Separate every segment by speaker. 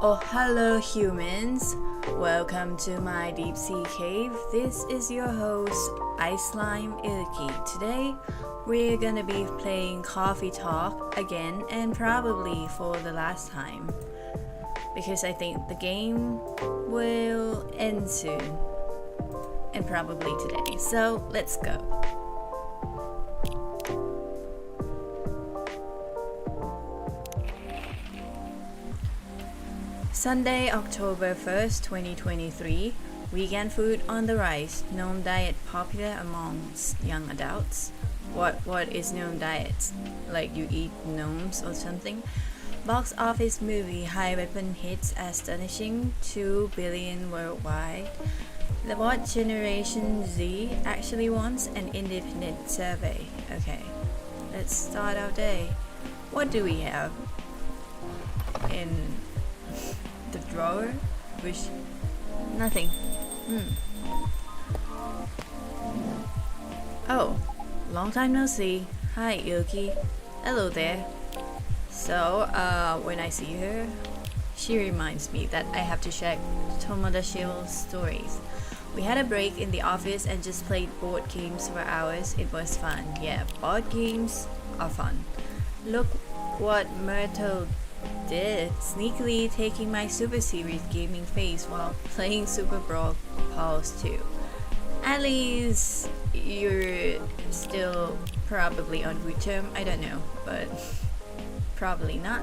Speaker 1: Oh, hello humans! Welcome to my deep sea cave. This is your host, iLki. Today, we're gonna be playing Coffee Talk again and probably for the last time. Because I think the game will end soon. And probably today. So, let's go. Sunday, October 1st, 2023. Vegan food on the rise. Gnome diet popular amongst young adults. What is gnome diet? Like you eat gnomes or something? Box office movie High Weapon hits astonishing 2 billion worldwide. What Generation Z actually wants? An independent survey. Okay, let's start our day. What do we have in the drawer? Nothing. Oh, long time no see. Hi, iLki. Hello there. So, when I see her, she reminds me that I have to check Tomodashi's stories. We had a break in the office and just played board games for hours. It was fun. Yeah, board games are fun. Look what Myrtle did, sneakily taking my Super Series gaming face while playing Super Brawl Pulse 2. At least you're still probably on good term, I don't know, but probably not.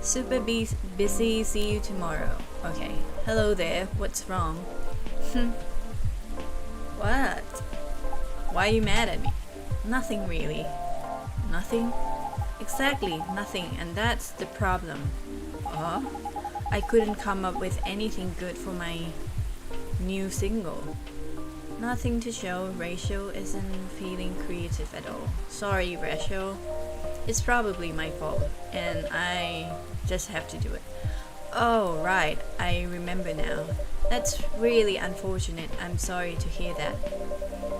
Speaker 1: Super busy, see you tomorrow. Okay, hello there, what's wrong? What? Why are you mad at me? Nothing really. Nothing? Exactly, nothing, and that's the problem. I couldn't come up with anything good for my new single. Nothing to show. Rachel isn't feeling creative at all. Sorry, Rachel. It's probably my fault, and I just have to do it. Oh, right, I remember now. That's really unfortunate. I'm sorry to hear that.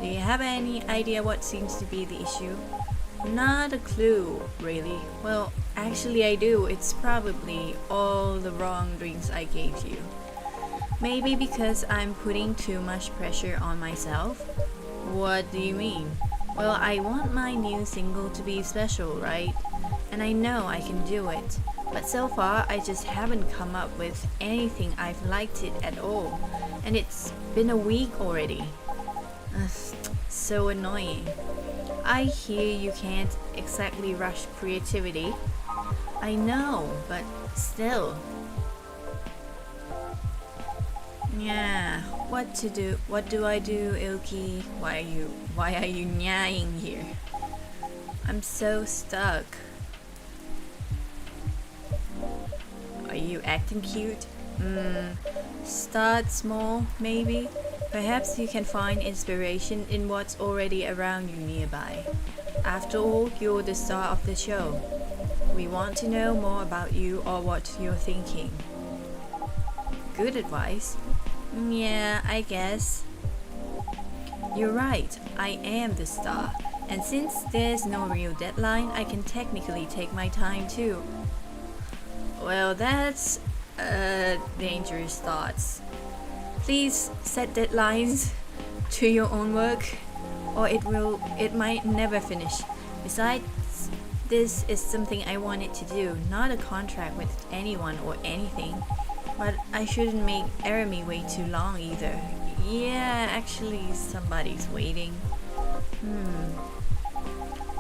Speaker 1: Do you have any idea what seems to be the issue? Not a clue, really. Well, actually I do. It's probably all the wrong drinks I gave you. Maybe because I'm putting too much pressure on myself? What do you mean? Well, I want my new single to be special, right? And I know I can do it. But so far, I just haven't come up with anything I've liked it at all. And it's been a week already. So annoying. I hear you can't exactly rush creativity. I know, but still. Yeah, what to do? What do I do, iLki? Why are you nyahing here? I'm so stuck. Are you acting cute? Start small, maybe. Perhaps you can find inspiration in what's already around you nearby. After all, you're the star of the show. We want to know more about you or what you're thinking. Good advice. Yeah, I guess. You're right, I am the star. And since there's no real deadline, I can technically take my time too. Well, that's dangerous thoughts. Please set deadlines to your own work, or it might never finish. Besides, this is something I wanted to do, not a contract with anyone or anything. But I shouldn't make Eremi wait too long either. Yeah, actually, somebody's waiting.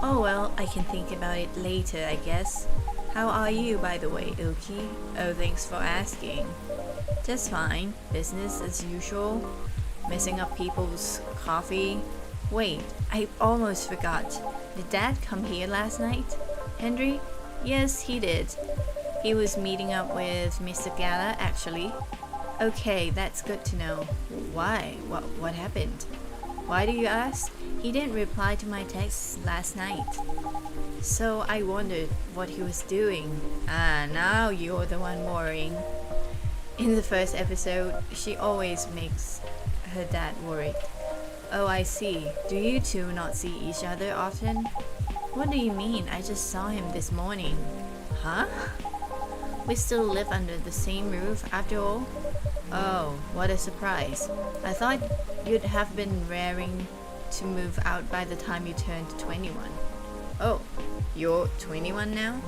Speaker 1: Oh well, I can think about it later, I guess. How are you, by the way, iLki? Oh, thanks for asking. Just fine. Business as usual. Messing up people's coffee. Wait, I almost forgot. Did Dad come here last night? Henry? Yes, he did. He was meeting up with Mr. Gala, actually. Okay, that's good to know. Why? What happened? Why do you ask? He didn't reply to my texts last night. So I wondered what he was doing. Now you're the one worrying. In the first episode, she always makes her dad worried. Oh, I see. Do you two not see each other often? What do you mean? I just saw him this morning. Huh? We still live under the same roof after all? Oh, what a surprise. I thought you'd have been raring to move out by the time you turned 21. Oh, you're 21 now?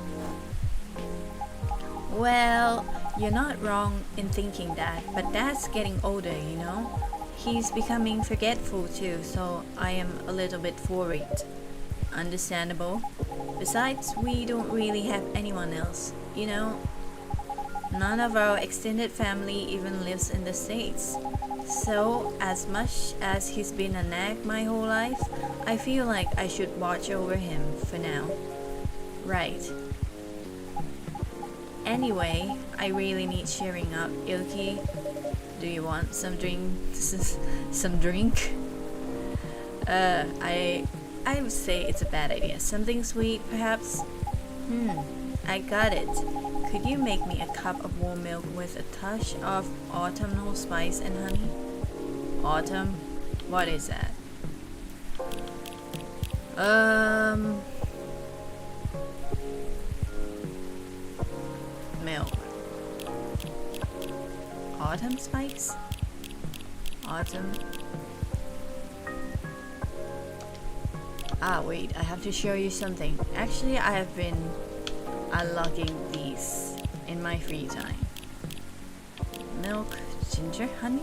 Speaker 1: Well, you're not wrong in thinking that, but Dad's getting older, you know? He's becoming forgetful too, so I am a little bit worried. Understandable. Besides, we don't really have anyone else, you know? None of our extended family even lives in the States. So, as much as he's been a nag my whole life, I feel like I should watch over him for now. Right. Anyway, I really need cheering up, iLki. Do you want some drink? Some drink? I would say it's a bad idea. Something sweet, perhaps? I got it. Could you make me a cup of warm milk with a touch of autumnal spice and honey? Autumn? What is that? Milk. Autumn spice? Autumn. Ah, wait, I have to show you something. Actually, I have been unlocking these in my free time. Milk, ginger, honey?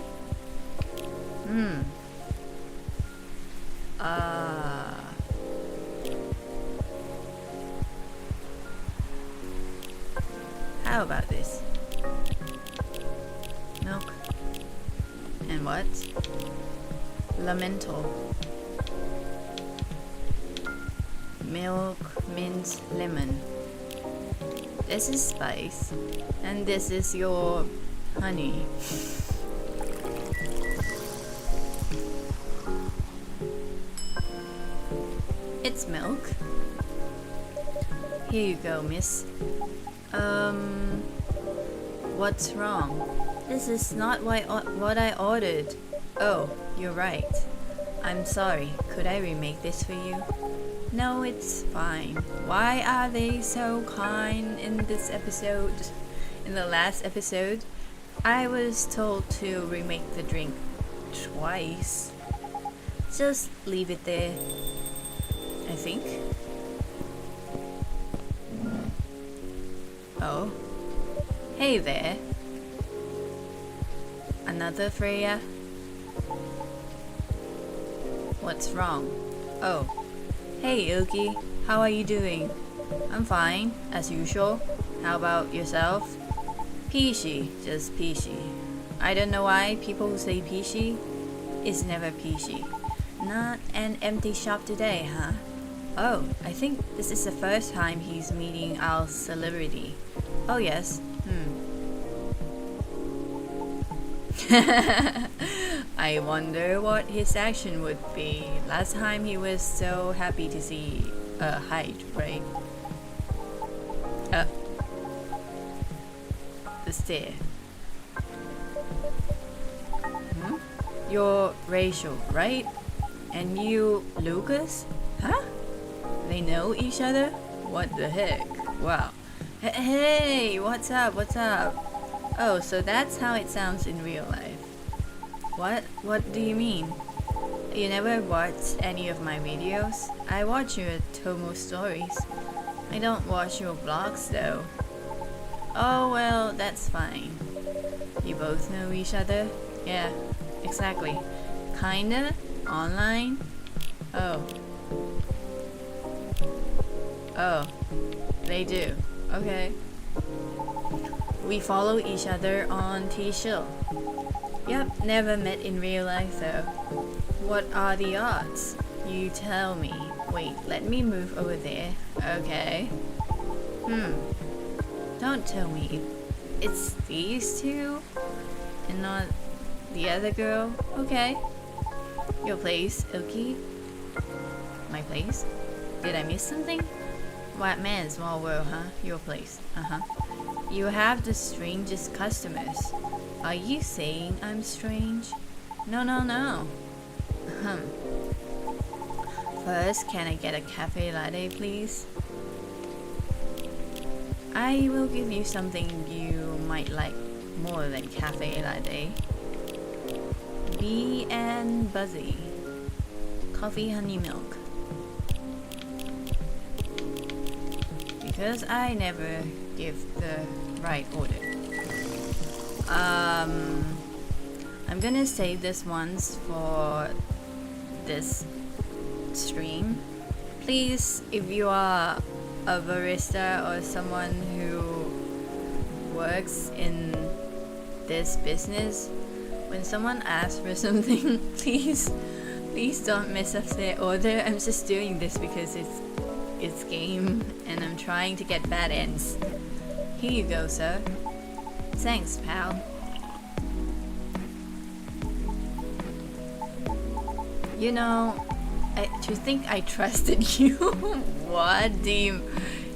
Speaker 1: How about this? Milk. And what? Lamento. Milk, mint, lemon. This is spice. And this is your honey. It's milk. Here you go, miss. What's wrong? This is not what I ordered. Oh, you're right. I'm sorry. Could I remake this for you? No, it's fine. Why are they so kind in this episode? In the last episode, I was told to remake the drink twice. Just leave it there, I think. Oh. Hey there. Another Freya? What's wrong? Oh. Hey iLki, how are you doing? I'm fine, as usual. How about yourself? Peachy, just peachy. I don't know why people who say peachy is never peachy. Not an empty shop today, huh? Oh, I think this is the first time he's meeting our celebrity. Oh yes, I wonder what his action would be. Last time he was so happy to see Hyde, right? The stair. You're Rachel, right? And you, Lucas? Huh? They know each other? What the heck? Wow. Hey, what's up? What's up? Oh, so that's how it sounds in real life. What? What do you mean? You never watched any of my videos? I watch your Tomo stories. I don't watch your vlogs though. Oh well, that's fine. You both know each other? Yeah, exactly. Kinda? Online? Oh. Oh. They do. Okay. We follow each other on T-Shill. Yep, never met in real life though. What are the odds? You tell me. Wait, let me move over there. Okay. Don't tell me it's these two and not the other girl. Okay. Your place, iLki? My place? Did I miss something? White man, small world, huh? Your place. You have the strangest customers. Are you saying I'm strange? No. First, can I get a cafe latte, please? I will give you something you might like more than cafe latte. Bee and Buzzy. Coffee honey milk. Because I never give the right order. I'm gonna save this once for this stream. Please, if you are a barista or someone who works in this business, when someone asks for something, please don't mess up their order. I'm just doing this because it's game and I'm trying to get bad ends. Here you go, sir. Thanks, pal. You know, to think I trusted you. What, Deem?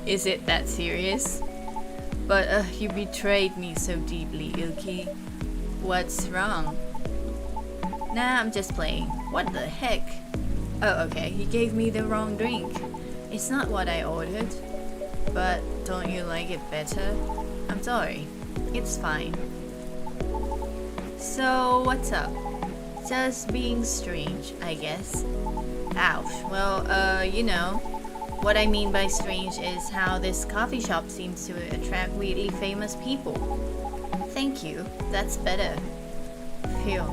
Speaker 1: Is it that serious? But you betrayed me so deeply, iLki. What's wrong? Nah, I'm just playing. What the heck? Oh, okay, you gave me the wrong drink. It's not what I ordered. But don't you like it better? I'm sorry. It's fine. So, what's up? Just being strange, I guess. Ouch. Well, you know, what I mean by strange is how this coffee shop seems to attract really famous people. Thank you. That's better. Phew.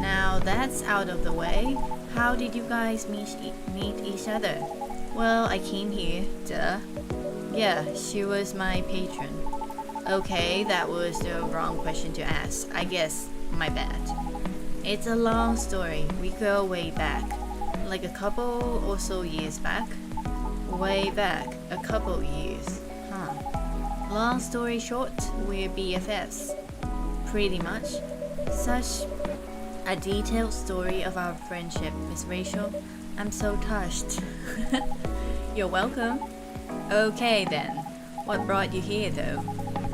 Speaker 1: Now that's out of the way. How did you guys meet each other? Well, I came here, duh. Yeah, she was my patron. Okay, that was the wrong question to ask. I guess, my bad. It's a long story. We go way back. Like a couple or so years back. Way back. A couple years. Huh. Long story short, we're BFFs. Pretty much. Such a detailed story of our friendship, Miss Rachel. I'm so touched. You're welcome. Okay then. What brought you here though?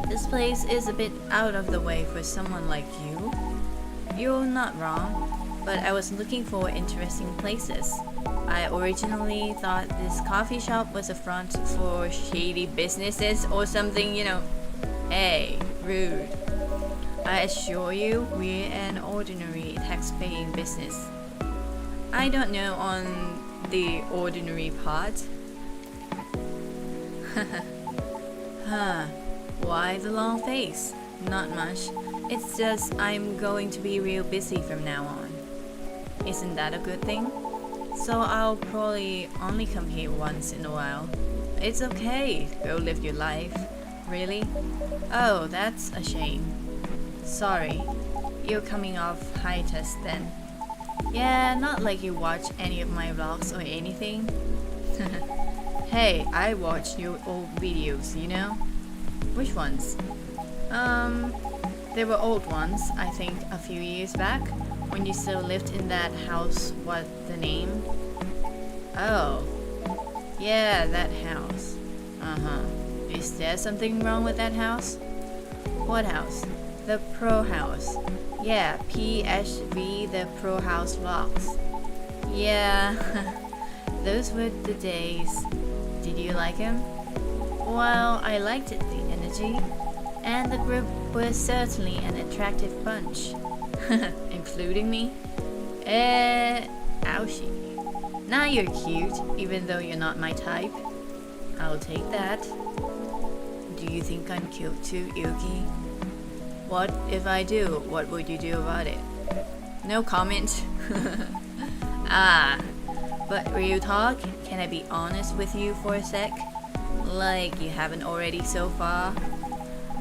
Speaker 1: This place is a bit out of the way for someone like you. You're not wrong, but I was looking for interesting places. I originally thought this coffee shop was a front for shady businesses or something, you know. Hey, rude. I assure you, we're an ordinary tax-paying business. I don't know on the ordinary part. Huh. Why the long face? Not much. It's just I'm going to be real busy from now on. Isn't that a good thing? So I'll probably only come here once in a while. It's okay. Go live your life. Really? Oh, that's a shame. Sorry. You're coming off hiatus then. Yeah, not like you watch any of my vlogs or anything. Hey, I watched your old videos, you know? Which ones? They were old ones, I think a few years back, when you still lived in that house. What the name? Oh. Yeah, that house. Uh-huh. Is there something wrong with that house? What house? The Pro House. Yeah, PHV, the Pro House vlogs. Yeah, those were the days. Did you like him? Well, I liked it, the energy. And the group was certainly an attractive bunch. Including me? Ouchie. Now you're cute, even though you're not my type. I'll take that. Do you think I'm cute too, iLki? What if I do? What would you do about it? No comment. But real talk, can I be honest with you for a sec? Like you haven't already so far?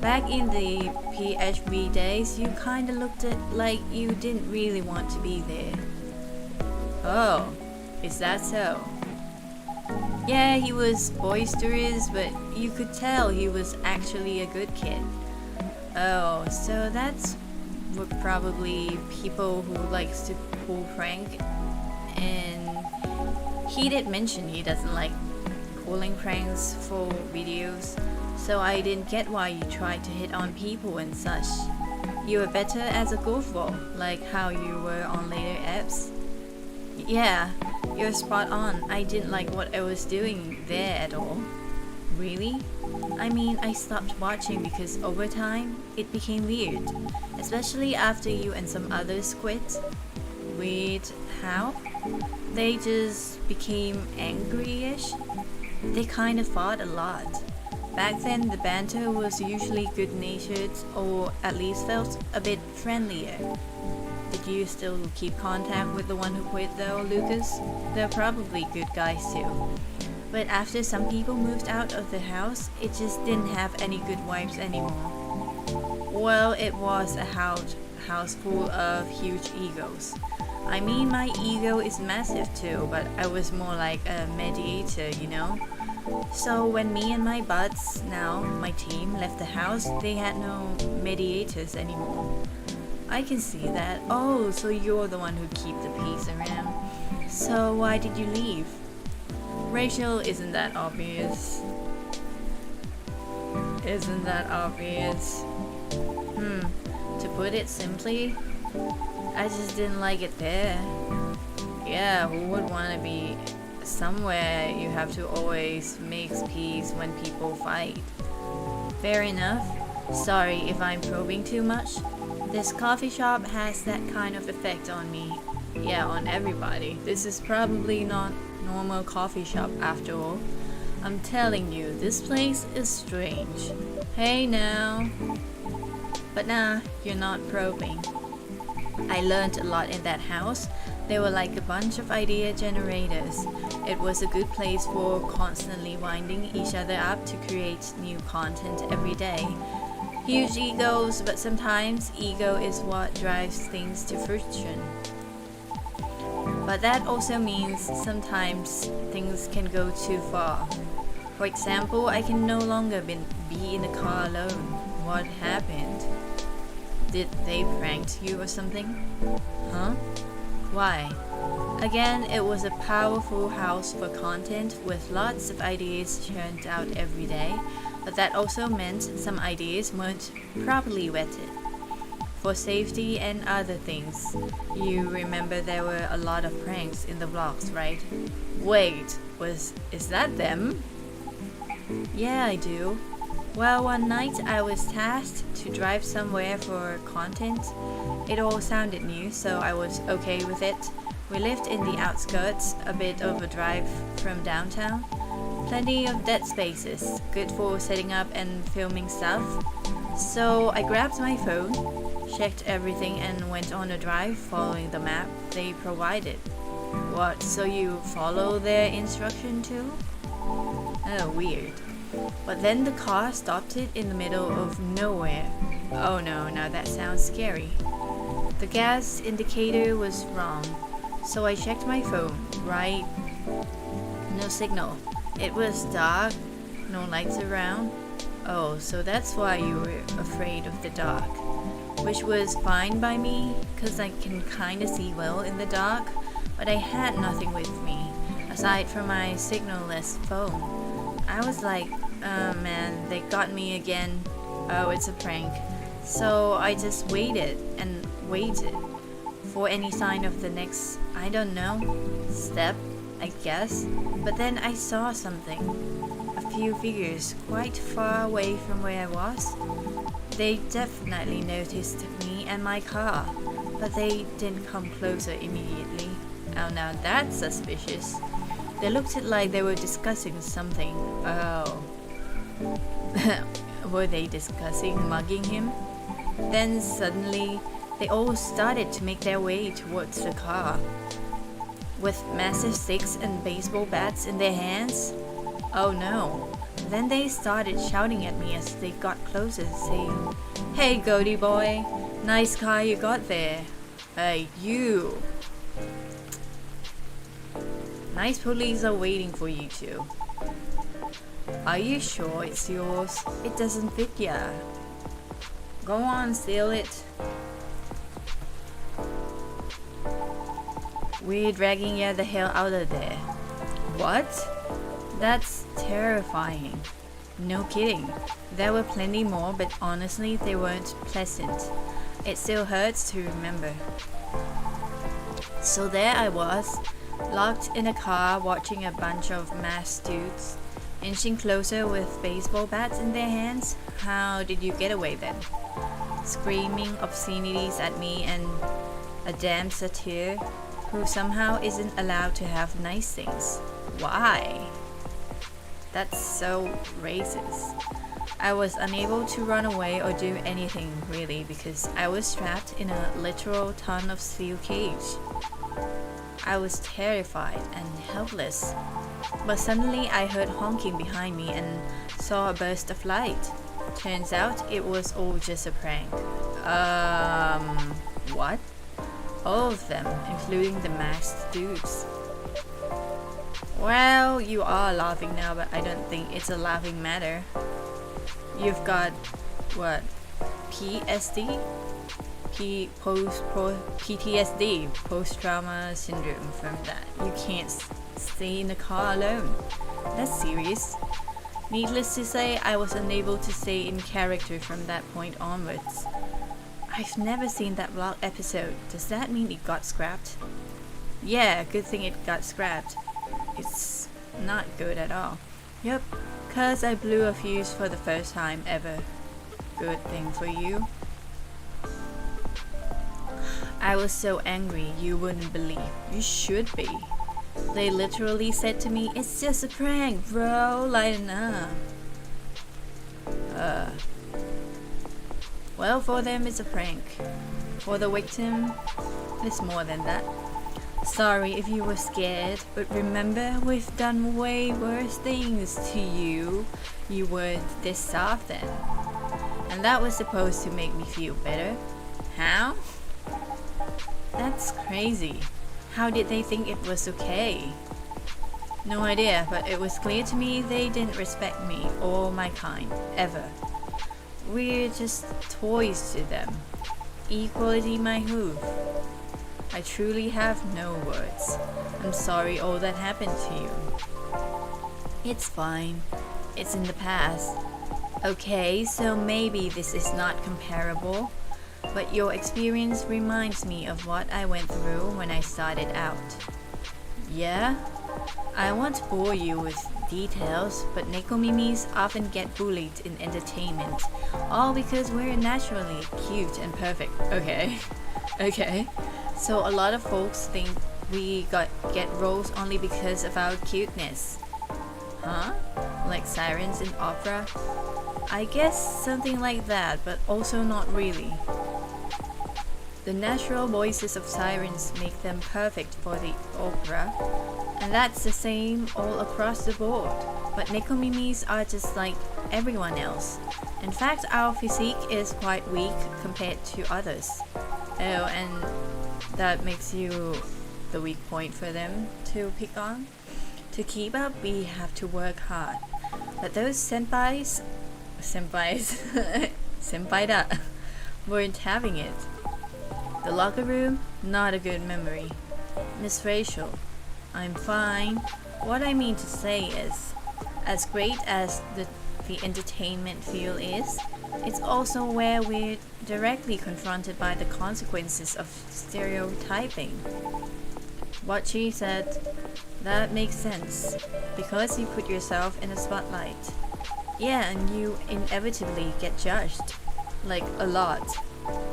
Speaker 1: Back in the PHV days, you kinda looked like you didn't really want to be there. Oh, is that so? Yeah, he was boisterous, but you could tell he was actually a good kid. Oh, so that's probably people who likes to pull prank. And he did mention he doesn't like pulling pranks for videos, so I didn't get why you tried to hit on people and such. You were better as a goofball, like how you were on later apps. Yeah, you're spot on. I didn't like what I was doing there at all. Really? I mean, I stopped watching because over time, it became weird. Especially after you and some others quit. Weird how? They just became angry-ish. They kind of fought a lot. Back then, the banter was usually good-natured, or at least felt a bit friendlier. Did you still keep contact with the one who quit though, Lucas? They're probably good guys too. But after some people moved out of the house, it just didn't have any good vibes anymore. Well, it was a house full of huge egos. I mean, my ego is massive too, but I was more like a mediator, you know? So when me and my buds, now my team, left the house, they had no mediators anymore. I can see that. Oh, so you're the one who keep the peace around. So why did you leave? Rachel, isn't that obvious? Isn't that obvious? To put it simply, I just didn't like it there. Yeah, who would want to be somewhere you have to always make peace when people fight? Fair enough. Sorry if I'm probing too much. This coffee shop has that kind of effect on me. Yeah, on everybody. This is probably not normal coffee shop after all. I'm telling you, this place is strange. Hey now. But nah, you're not probing. I learned a lot in that house. They were like a bunch of idea generators. It was a good place for constantly winding each other up to create new content every day. Huge egos, but sometimes ego is what drives things to fruition. But that also means sometimes things can go too far. For example, I can no longer be in a car alone. What happened? Did they prank you or something? Huh? Why? Again, it was a powerful house for content with lots of ideas churned out every day, but that also meant some ideas weren't properly vetted. For safety and other things. You remember there were a lot of pranks in the vlogs, right? Wait, is that them? Yeah, I do. Well, one night I was tasked to drive somewhere for content. It all sounded new, so I was okay with it. We lived in the outskirts, a bit of a drive from downtown. Plenty of dead spaces, good for setting up and filming stuff. So I grabbed my phone, checked everything and went on a drive following the map they provided. What, so you follow their instruction too? Oh, weird. But then the car stopped it in the middle of nowhere. Oh no, now that sounds scary. The gas indicator was wrong, so I checked my phone, right? No signal. It was dark, no lights around. Oh, so that's why you were afraid of the dark. Which was fine by me, cause I can kinda see well in the dark, but I had nothing with me, aside from my signal-less phone. I was like, oh man, they got me again. Oh, it's a prank. So I just waited and waited for any sign of the next, I don't know, step, I guess. But then I saw something. A few figures quite far away from where I was. They definitely noticed me and my car, but they didn't come closer immediately. Oh, now that's suspicious. They looked like they were discussing something. Oh. Were they discussing mugging him? Then suddenly, they all started to make their way towards the car. With massive sticks and baseball bats in their hands? Oh no. Then they started shouting at me as they got closer, saying, "Hey, Goaty boy, nice car you got there. Hey, you. Nice police are waiting for you too. Are you sure it's yours? It doesn't fit ya. Go on, steal it. We're dragging ya the hell out of there." What? That's terrifying. No kidding. There were plenty more, but honestly, they weren't pleasant. It still hurts to remember. So there I was, locked in a car watching a bunch of masked dudes inching closer with baseball bats in their hands. How did you get away then? Screaming obscenities at me and a damn satyr who somehow isn't allowed to have nice things. Why? That's so racist. I was unable to run away or do anything really because I was trapped in a literal ton of steel cage. I was terrified and helpless. But suddenly I heard honking behind me and saw a burst of light. Turns out it was all just a prank. What? All of them, including the masked dudes. Well, you are laughing now, but I don't think it's a laughing matter. You've got, what, PSD? PTSD, post-trauma syndrome from that. You can't stay in the car alone. That's serious. Needless to say, I was unable to stay in character from that point onwards. I've never seen that vlog episode. Does that mean it got scrapped? Yeah, good thing it got scrapped. It's not good at all. Yep, cause I blew a fuse for the first time ever. Good thing for you. I was so angry you wouldn't believe. You should be. They literally said to me, "It's just a prank, bro, lighten up." Well, for them it's a prank. For the victim, it's more than that. Sorry if you were scared, but remember, we've done way worse things to you. You weren't this soft then. And that was supposed to make me feel better. How? That's crazy. How did they think it was okay? No idea, but it was clear to me they didn't respect me or my kind, ever. We're just toys to them. Equality my hoof. I truly have no words. I'm sorry all that happened to you. It's fine. It's in the past. Okay, so maybe this is not comparable, but your experience reminds me of what I went through when I started out. Yeah? I won't bore you with details, but Nekomimis often get bullied in entertainment, all because we're naturally cute and perfect. Okay. So a lot of folks think we get roles only because of our cuteness. Huh? Like sirens in opera? I guess something like that, but also not really. The natural voices of sirens make them perfect for the opera, and that's the same all across the board. But Nekomimis are just like everyone else. In fact, our physique is quite weak compared to others. Oh, and that makes you the weak point for them to pick on? To keep up, we have to work hard. But those senpai da, weren't having it. The locker room, not a good memory. Miss Rachel, I'm fine. What I mean to say is, as great as the entertainment field is, it's also where we're directly confronted by the consequences of stereotyping. What she said, that makes sense, because you put yourself in the spotlight. Yeah, and you inevitably get judged. Like a lot.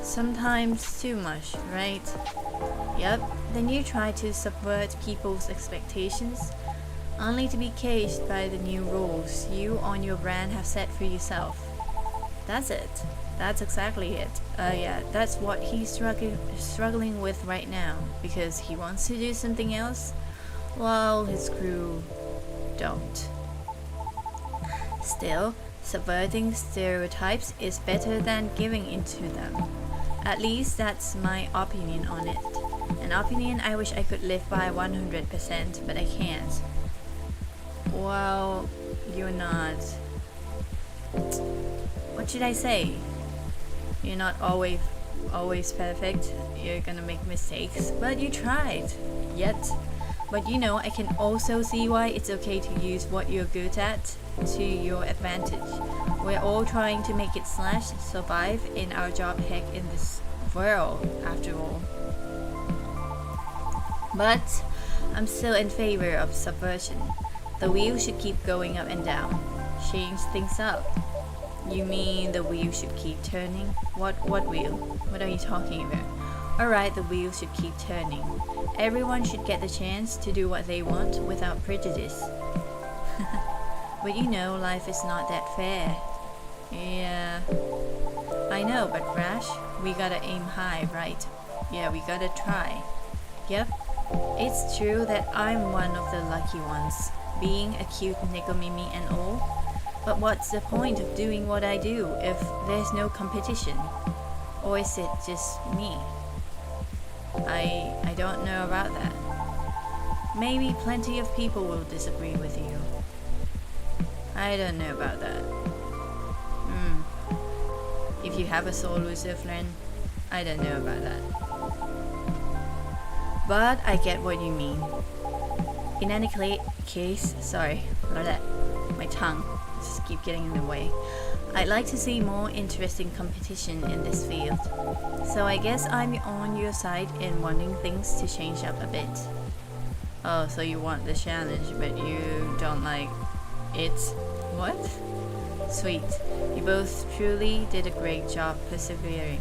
Speaker 1: Sometimes too much, right? Yep, then you try to subvert people's expectations, only to be caged by the new rules you on your brand have set for yourself. That's it. That's exactly it. Yeah, that's what he's struggling with right now, because he wants to do something else, while his crew don't. Still, subverting stereotypes is better than giving into them. At least that's my opinion on it. An opinion I wish I could live by 100%, but I can't. Well, you're not... What should I say? You're not always perfect. You're gonna make mistakes, but you tried. Yet. But you know, I can also see why it's okay to use what you're good at to your advantage. We're all trying to make it / survive in our job heck in this world, after all. But I'm still in favor of subversion. The wheel should keep going up and down. Change things up. You mean the wheel should keep turning? What wheel? What are you talking about? Alright, the wheel should keep turning. Everyone should get the chance to do what they want without prejudice. But you know, life is not that fair. Yeah, I know, but Rash, we gotta aim high, right? Yeah, we gotta try. Yep, it's true that I'm one of the lucky ones, being a cute Negomimi and all. But what's the point of doing what I do if there's no competition? Or is it just me? I don't know about that. Maybe plenty of people will disagree with you. I don't know about that. If you have a soul loser friend, I don't know about that. But I get what you mean. In any case, sorry, my tongue just keep getting in the way. I'd like to see more interesting competition in this field. So I guess I'm on your side in wanting things to change up a bit. Oh, so you want the challenge, but you don't like it? What? Sweet. You both truly did a great job persevering.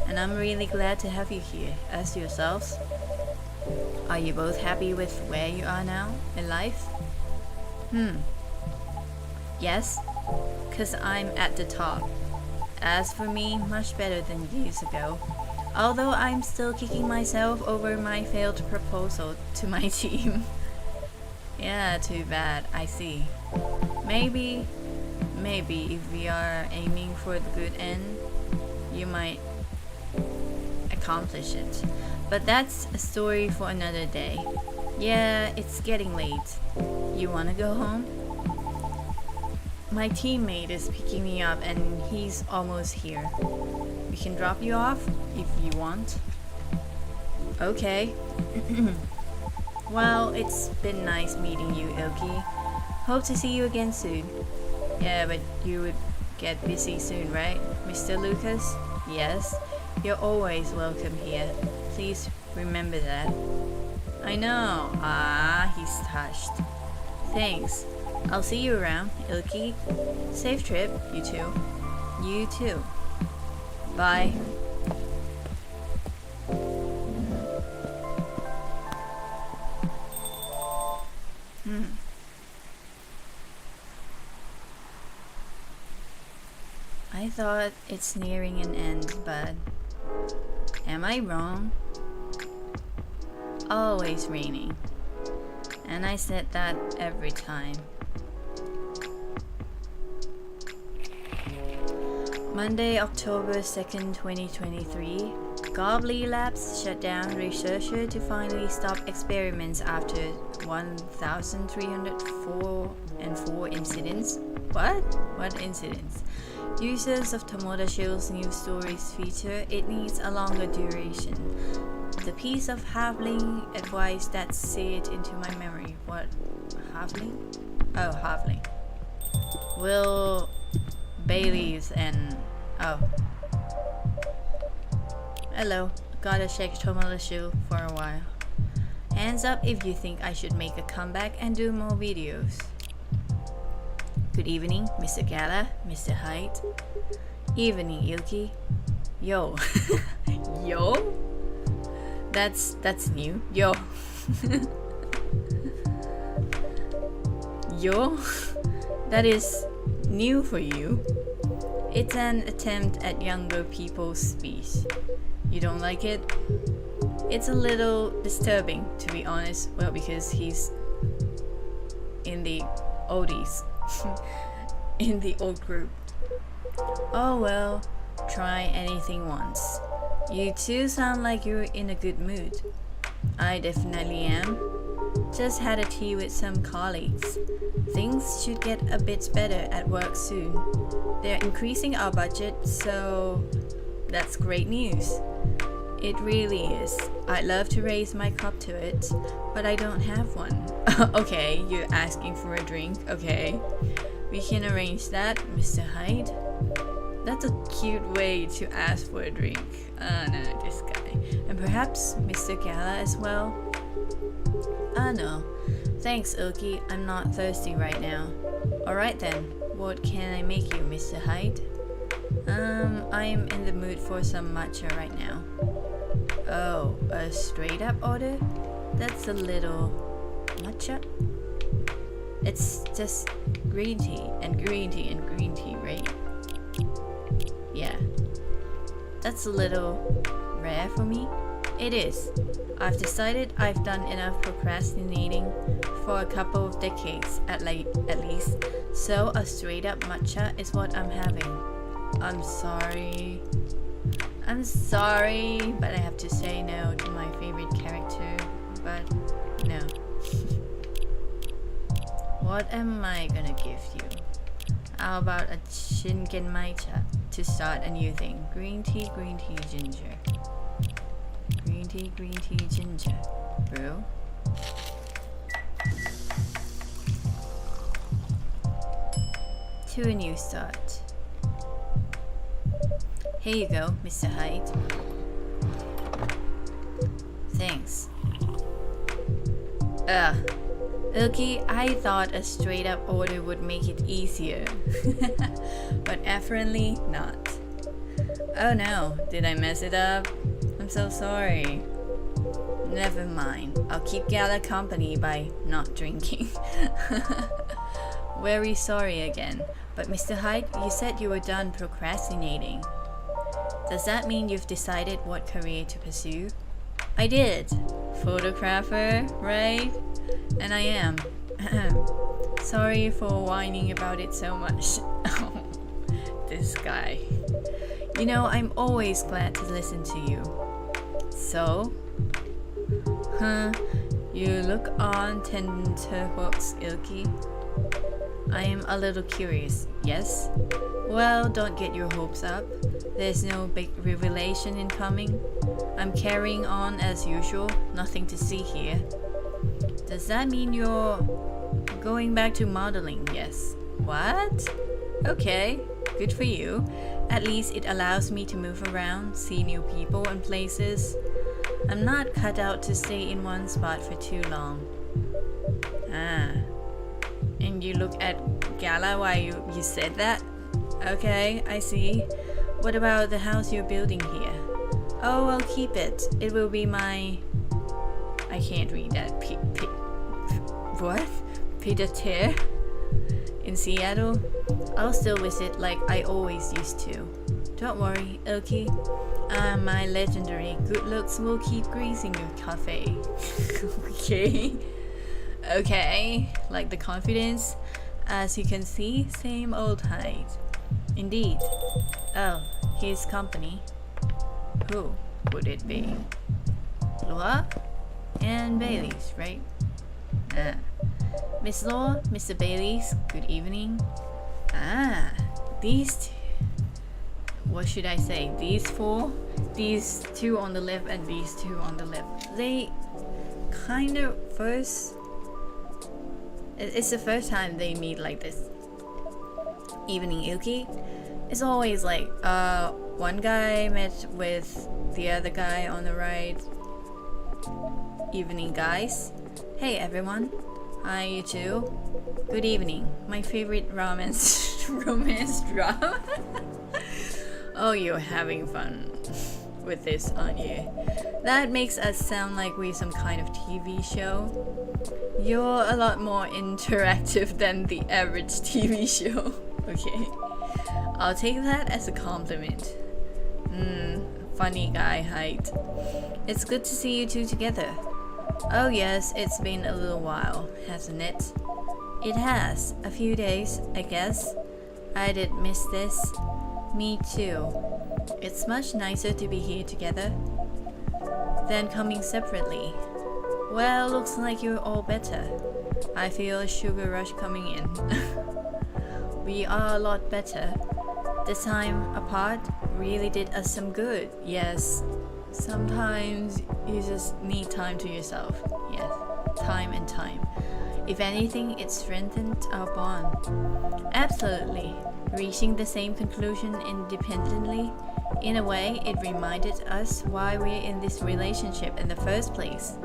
Speaker 1: And I'm really glad to have you here. As yourselves, are you both happy with where you are now in life? Yes, 'cause I'm at the top. As for me, much better than years ago. Although I'm still kicking myself over my failed proposal to my team. Yeah, too bad, I see. Maybe if we are aiming for the good end, you might accomplish it. But that's a story for another day. Yeah, it's getting late. You wanna go home? My teammate is picking me up and he's almost here. We can drop you off if you want. Okay. Well, it's been nice meeting you, iLki. Hope to see you again soon. Yeah, but you would get busy soon, right, Mr. Lucas? Yes, you're always welcome here. Please remember that. I know. He's touched. Thanks. I'll see you around, iLki. Safe trip, you two. You too. Bye. I thought it's nearing an end, but am I wrong? Always raining. And I said that every time. Monday, October 2nd, 2023. Gobbly Labs shut down researcher to finally stop experiments after 1,304 incidents. What? What incidents? Users of Tomodashill's news stories feature it needs a longer duration. The piece of halfling advice that seared into my memory. What? Halfling? Oh, halfling. Will Bailey's and oh. Hello. Gotta check Tomodashill for a while. Hands up if you think I should make a comeback and do more videos. Good evening, Mr. Gala, Mr. Hyde. Evening, iLki. Yo. Yo? That's new. Yo. Yo? That is new for you. It's an attempt at younger people's speech. You don't like it? It's a little disturbing, to be honest. Well, because he's in the oldies. In the old group. Oh well, try anything once. You two sound like you're in a good mood. I definitely am. Just had a tea with some colleagues. Things should get a bit better at work soon. They're increasing our budget, so that's great news. It really is. I'd love to raise my cup to it, but I don't have one. Okay, you're asking for a drink, okay. We can arrange that, Mr. Hyde. That's a cute way to ask for a drink. No, this guy. And perhaps Mr. Gala as well? No. Thanks, iLki. I'm not thirsty right now. Alright then, what can I make you, Mr. Hyde? I'm in the mood for some matcha right now. Oh, a straight up order? That's a little... matcha? It's just green tea and green tea and green tea, right? Yeah. That's a little rare for me. It is. I've decided I've done enough procrastinating for a couple of decades at least, so a straight up matcha is what I'm having. I'm sorry, but I have to say no to my favorite character, but no. What am I gonna give you? How about a Shinken matcha to start a new thing? Green tea, ginger. Green tea, ginger. Bro. To a new start. Here you go, Mr. Hyde. Thanks. iLki, I thought a straight up order would make it easier. But apparently not. Oh no, did I mess it up? I'm so sorry. Never mind, I'll keep Gala company by not drinking. Very sorry again, but Mr. Hyde, you said you were done procrastinating. Does that mean you've decided what career to pursue? I did. Photographer, right? And I am. Sorry for whining about it so much. This guy. You know, I'm always glad to listen to you. So? You look on tenterhooks, iLki. I am a little curious, yes? Well, don't get your hopes up. There's no big revelation incoming. I'm carrying on as usual, nothing to see here. Does that mean you're going back to modeling? Yes. What? Okay, good for you. At least it allows me to move around, see new people and places. I'm not cut out to stay in one spot for too long. And you look at Gala while you said that? Okay, I see. What about the house you're building here? Oh, I'll keep it. It will be my... I can't read that. What? Pied-à-terre? In Seattle? I'll still visit like I always used to. Don't worry, iLki. My legendary good looks will keep greasing your cafe. Okay. Okay, like the confidence. As you can see, same old Hyde. Indeed. Oh, his company. Who would it be? Laura and Bailey's, right? Miss Laura, Mr. Bailey's, good evening. These two. What should I say? These four? These two on the left and these two on the left. They kind of first... It's the first time they meet like this. Evening, iLki. It's always like, one guy met with the other guy on the right. Evening, guys. Hey, everyone. Hi, you two. Good evening. My favorite romance drama. Oh, you're having fun with this, aren't you? That makes us sound like we're some kind of TV show. You're a lot more interactive than the average TV show. Okay. I'll take that as a compliment. Funny guy, Hyde. It's good to see you two together. Oh yes, it's been a little while, hasn't it? It has. A few days, I guess. I did miss this. Me too. It's much nicer to be here together than coming separately. Well, looks like you're all better. I feel a sugar rush coming in. We are a lot better. The time apart really did us some good. Yes, sometimes you just need time to yourself. Yes, time and time. If anything, it strengthened our bond. Absolutely. Reaching the same conclusion independently. In a way, it reminded us why we're in this relationship in the first place.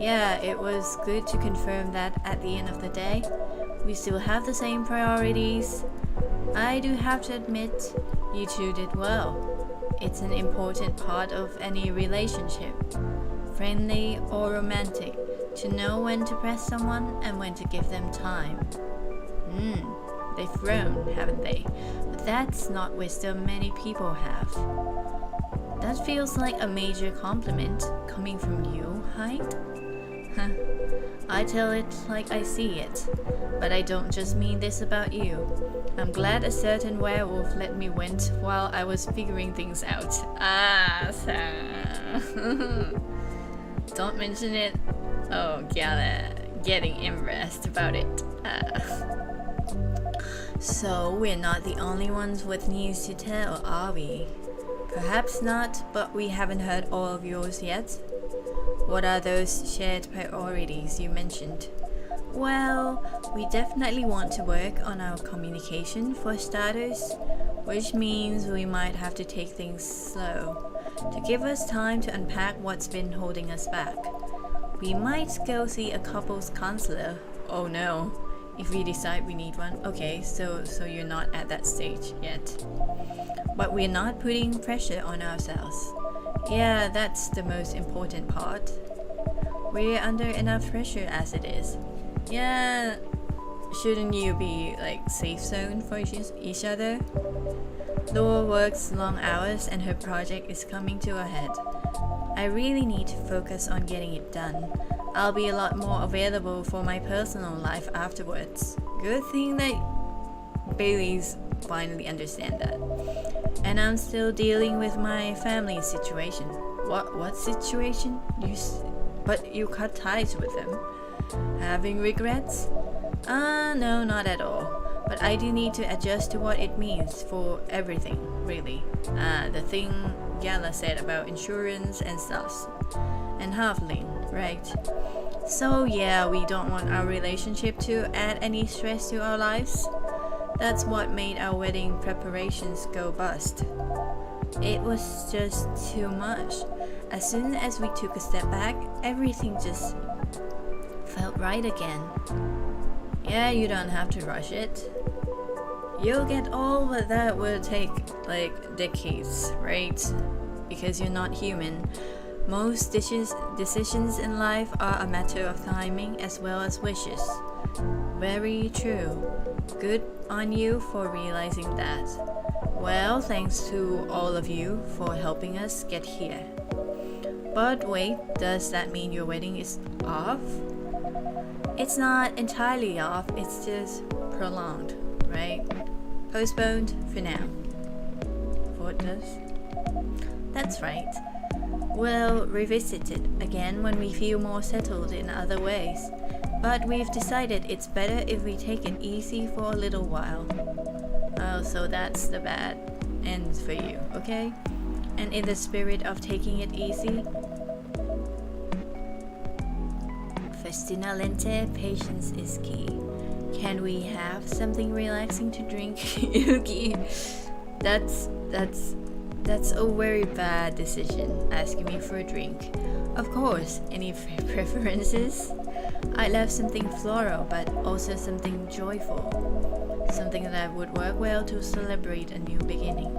Speaker 1: Yeah, it was good to confirm that at the end of the day, we still have the same priorities. I do have to admit, you two did well. It's an important part of any relationship, friendly or romantic, to know when to press someone and when to give them time. They've grown, haven't they? But that's not wisdom many people have. That feels like a major compliment coming from you, Hyde. I tell it like I see it, but I don't just mean this about you. I'm glad a certain werewolf let me vent while I was figuring things out. Don't mention it. Oh, getting embarrassed about it. So we're not the only ones with news to tell, are we? Perhaps not, but we haven't heard all of yours yet. What are those shared priorities you mentioned? Well, we definitely want to work on our communication for starters, which means we might have to take things slow to give us time to unpack what's been holding us back. We might go see a couples counselor. Oh no, if we decide we need one. Okay, so you're not at that stage yet. But we're not putting pressure on ourselves. Yeah, that's the most important part. We're under enough pressure as it is. Yeah, shouldn't you be like safe zone for each other? Laura works long hours and her project is coming to a head. I really need to focus on getting it done. I'll be a lot more available for my personal life afterwards. Good thing that Bailey's finally understand that. And I'm still dealing with my family situation. What situation? But you cut ties with them. Having regrets? No, not at all. But I do need to adjust to what it means for everything, really. The thing Gala said about insurance and stuff. And halfling, right? So yeah, we don't want our relationship to add any stress to our lives. That's what made our wedding preparations go bust. It was just too much. As soon as we took a step back, everything just felt right again. Yeah, you don't have to rush it. You'll get all, but that will take like decades, right? Because you're not human. Most decisions in life are a matter of timing as well as wishes. Very true. Good on you for realizing that. Well, thanks to all of you for helping us get here. But wait, does that mean your wedding is off? It's not entirely off, it's just prolonged, right? Postponed for now. Thoughtless? That's right. We'll revisit it again when we feel more settled in other ways. But we've decided it's better if we take it easy for a little while. Oh, so that's the bad end for you, okay? And in the spirit of taking it easy, Festina Lente, patience is key. Can we have something relaxing to drink? Yuki, that's a very bad decision, asking me for a drink. Of course, any preferences? I'd love something floral, but also something joyful. Something that would work well to celebrate a new beginning.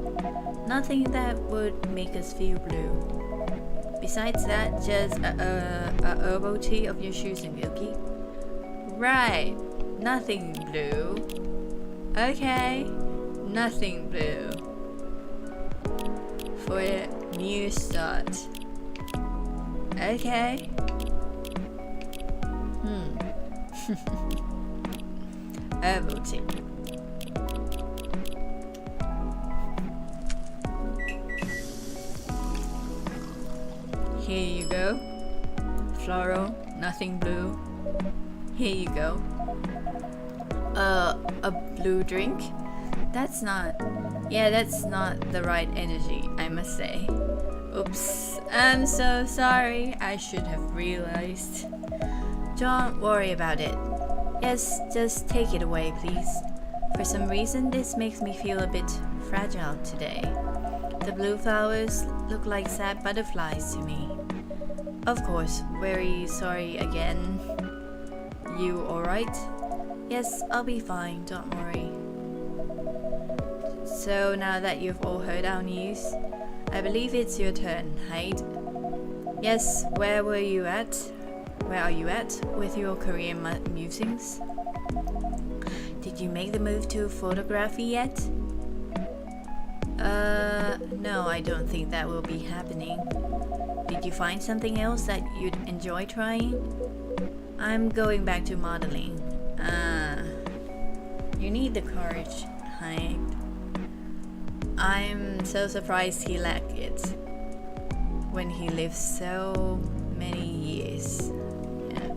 Speaker 1: Nothing that would make us feel blue. Besides that, just a herbal tea of your choosing, Yuki. Right, nothing blue. Okay, nothing blue. For a new start. Okay. Herbal tea. Here you go. Floral, nothing blue. Here you go. A blue drink? That's not the right energy, I must say. Oops, I'm so sorry. I should have realized. Don't worry about it. Yes, just take it away, please. For some reason, this makes me feel a bit fragile today. The blue flowers look like sad butterflies to me. Of course, very sorry again. You alright? Yes, I'll be fine, don't worry. So now that you've all heard our news, I believe it's your turn, Hyde. Yes, where are you at with your career musings? Did you make the move to photography yet? No, I don't think that will be happening. Did you find something else that you'd enjoy trying? I'm going back to modeling. You need the courage, Hyde. I'm so surprised he lacked it when he lived so many years. Yeah.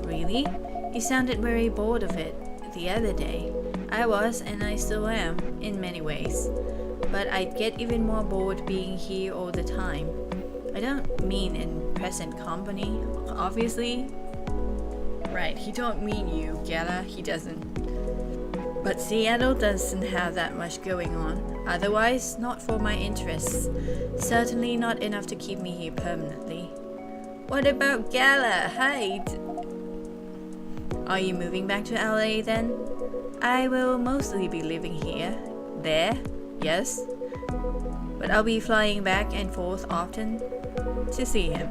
Speaker 1: Really? You sounded very bored of it the other day. I was, and I still am, in many ways. But I'd get even more bored being here all the time. I don't mean in present company, obviously. Right, he don't mean you, Gala, he doesn't. But Seattle doesn't have that much going on. Otherwise, not for my interests. Certainly not enough to keep me here permanently. What about Gala, Hyde? Are you moving back to LA then? I will mostly be living here. There, yes. But I'll be flying back and forth often to see him.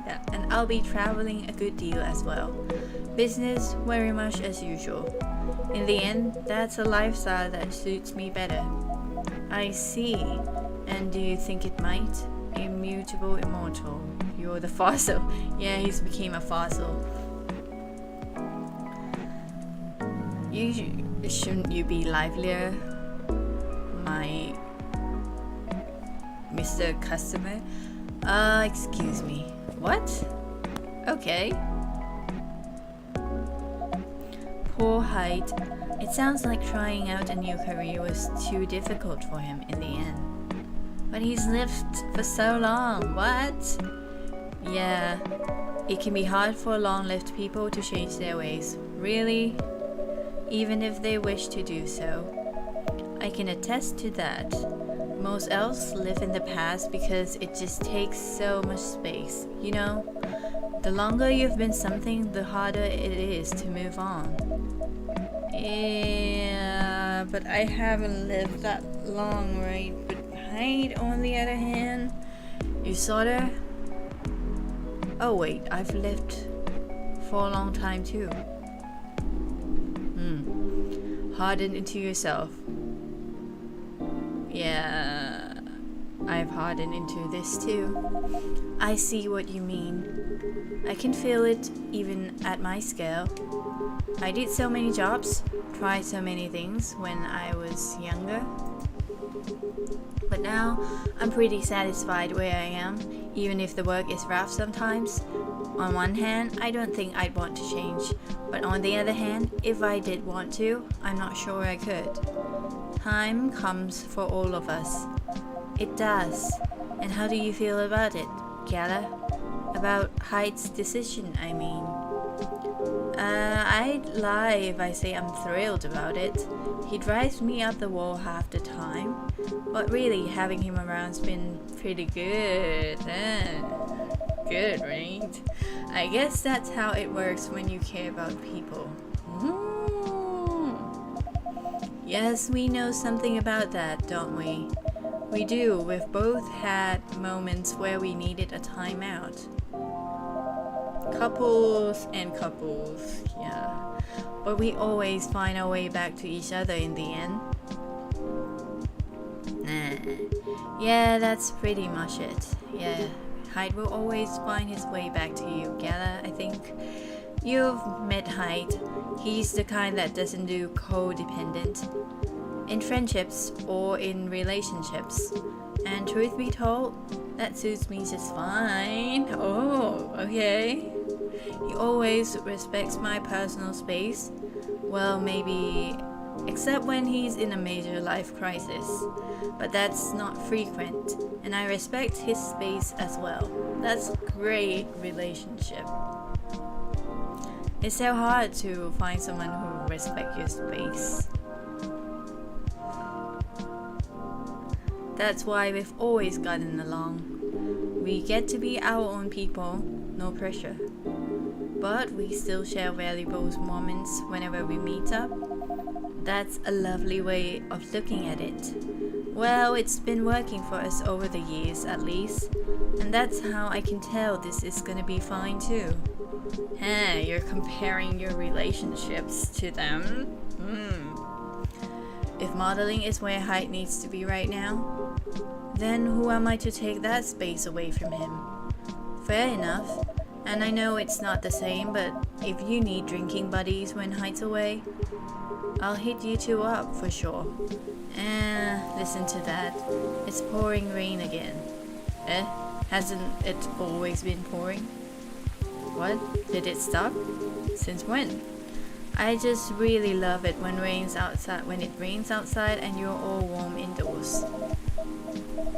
Speaker 1: Yeah, and I'll be traveling a good deal as well. Business very much as usual. In the end, that's a lifestyle that suits me better. I see. And do you think it might? Immutable, immortal. You're the fossil. Yeah, he's became a fossil. Shouldn't you be livelier, my Mr. Customer? Excuse me. What? Okay. Poor Hyde. It sounds like trying out a new career was too difficult for him in the end. But he's lived for so long. What? Yeah. It can be hard for long-lived people to change their ways. Really? Even if they wish to do so. I can attest to that. Most elves live in the past because it just takes so much space, you know? The longer you've been something, the harder it is to move on. Yeah, but I haven't lived that long, right? But Hyde, on the other hand, you sorta... Oh wait, I've lived for a long time too. Harden into yourself. Yeah, I've hardened into this too. I see what you mean. I can feel it even at my scale. I did so many jobs, tried so many things when I was younger. But now I'm pretty satisfied where I am, even if the work is rough sometimes. On one hand, I don't think I'd want to change, but on the other hand, if I did want to, I'm not sure I could. Time comes for all of us. It does. And how do you feel about it, Gala? About Hyde's decision, I mean. I'd lie if I say I'm thrilled about it. He drives me up the wall half the time, but really having him around's been pretty good. Good, right? I guess that's how it works when you care about people. Yes, we know something about that, don't we? We do. We've both had moments where we needed a timeout. Couples and couples, yeah. But we always find our way back to each other in the end. Nah. Yeah, that's pretty much it. Yeah. Hyde will always find his way back to you, Gala, I think. You've met Hyde. He's the kind that doesn't do codependent in friendships or in relationships. And truth be told, that suits me just fine. Oh, okay. He always respects my personal space. Well, maybe except when he's in a major life crisis. But that's not frequent, and I respect his space as well. That's a great relationship. It's so hard to find someone who respects your space. That's why we've always gotten along. We get to be our own people, no pressure. But we still share valuable moments whenever we meet up. That's a lovely way of looking at it. Well, it's been working for us over the years at least, and that's how I can tell this is gonna be fine too. You're comparing your relationships to them? If modeling is where height needs to be right now, then who am I to take that space away from him? Fair enough, and I know it's not the same, but if you need drinking buddies when height's away, I'll hit you two up for sure. Listen to that. It's pouring rain again. Hasn't it always been pouring? What? Did it stop? Since when? I just really love it when it rains outside and you're all warm indoors.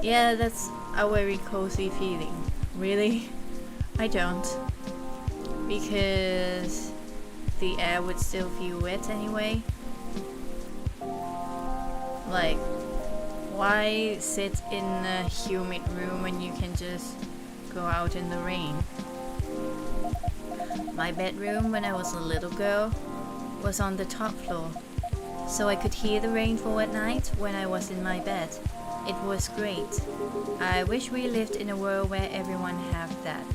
Speaker 1: Yeah, that's a very cozy feeling. Really? I don't. Because the air would still feel wet anyway. Like, why sit in a humid room when you can just go out in the rain? My bedroom when I was a little girl was on the top floor, so I could hear the rainfall at night when I was in my bed. It was great. I wish we lived in a world where everyone had that.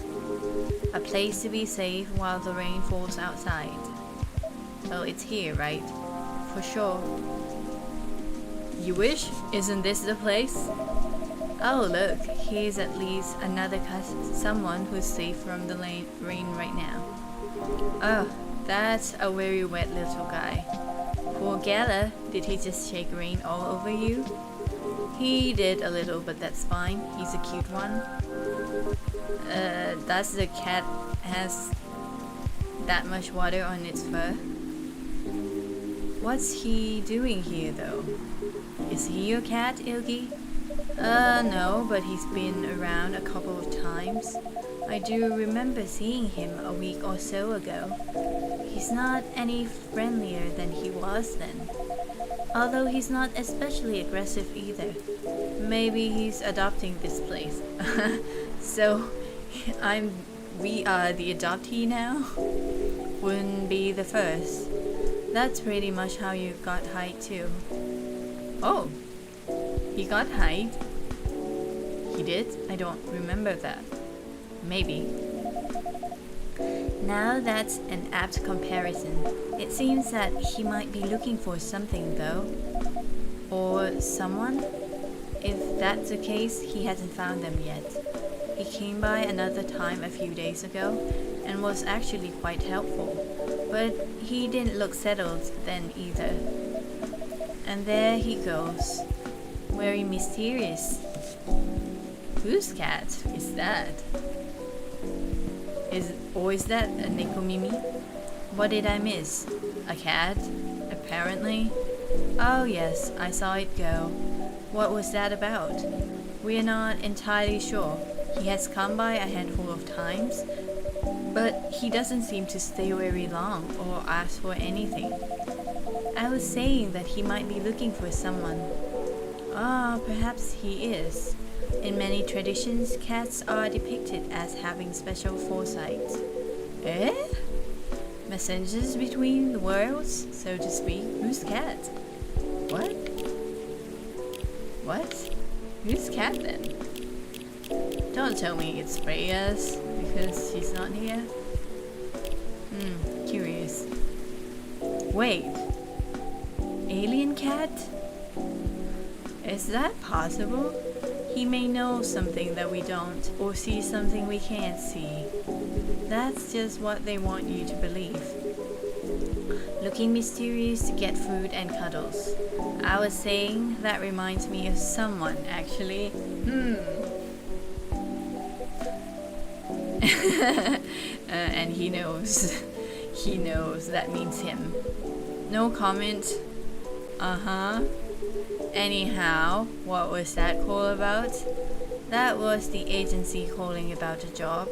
Speaker 1: A place to be safe while the rain falls outside. Well, it's here, right? For sure. You wish? Isn't this the place? Oh look, here's at least another someone who's safe from the rain right now. Oh, that's a very wet little guy. Poor Gala, did he just shake rain all over you? He did a little, but that's fine. He's a cute one. Does the cat has that much water on its fur? What's he doing here though? Is he your cat, iLki? No, but he's been around a couple of times. I do remember seeing him a week or so ago. He's not any friendlier than he was then. Although he's not especially aggressive either. Maybe he's adopting this place. So, we are the adoptee now? Wouldn't be the first. That's pretty much how you got height too. Oh, he got height? He did? I don't remember that. Maybe. Now that's an apt comparison. It seems that he might be looking for something though. Or someone? If that's the case, he hasn't found them yet. He came by another time a few days ago and was actually quite helpful. But he didn't look settled then either. And there he goes. Very mysterious. Whose cat is that? Is that a Nekomimi? What did I miss? A cat? Apparently. Oh yes, I saw it go. What was that about? We're not entirely sure. He has come by a handful of times, but he doesn't seem to stay very long or ask for anything. I was saying that he might be looking for someone. Perhaps he is. In many traditions, cats are depicted as having special foresight. Messengers between the worlds, so to speak. Whose cat? What? What? Whose cat then? Don't tell me it's Freya's, because she's not here. Curious. Wait. Alien cat? Is that possible? He may know something that we don't, or see something we can't see. That's just what they want you to believe. Looking mysterious to get food and cuddles. I was saying that reminds me of someone, actually. And he knows. He knows that means him. No comment. Anyhow, what was that call about? That was the agency calling about a job.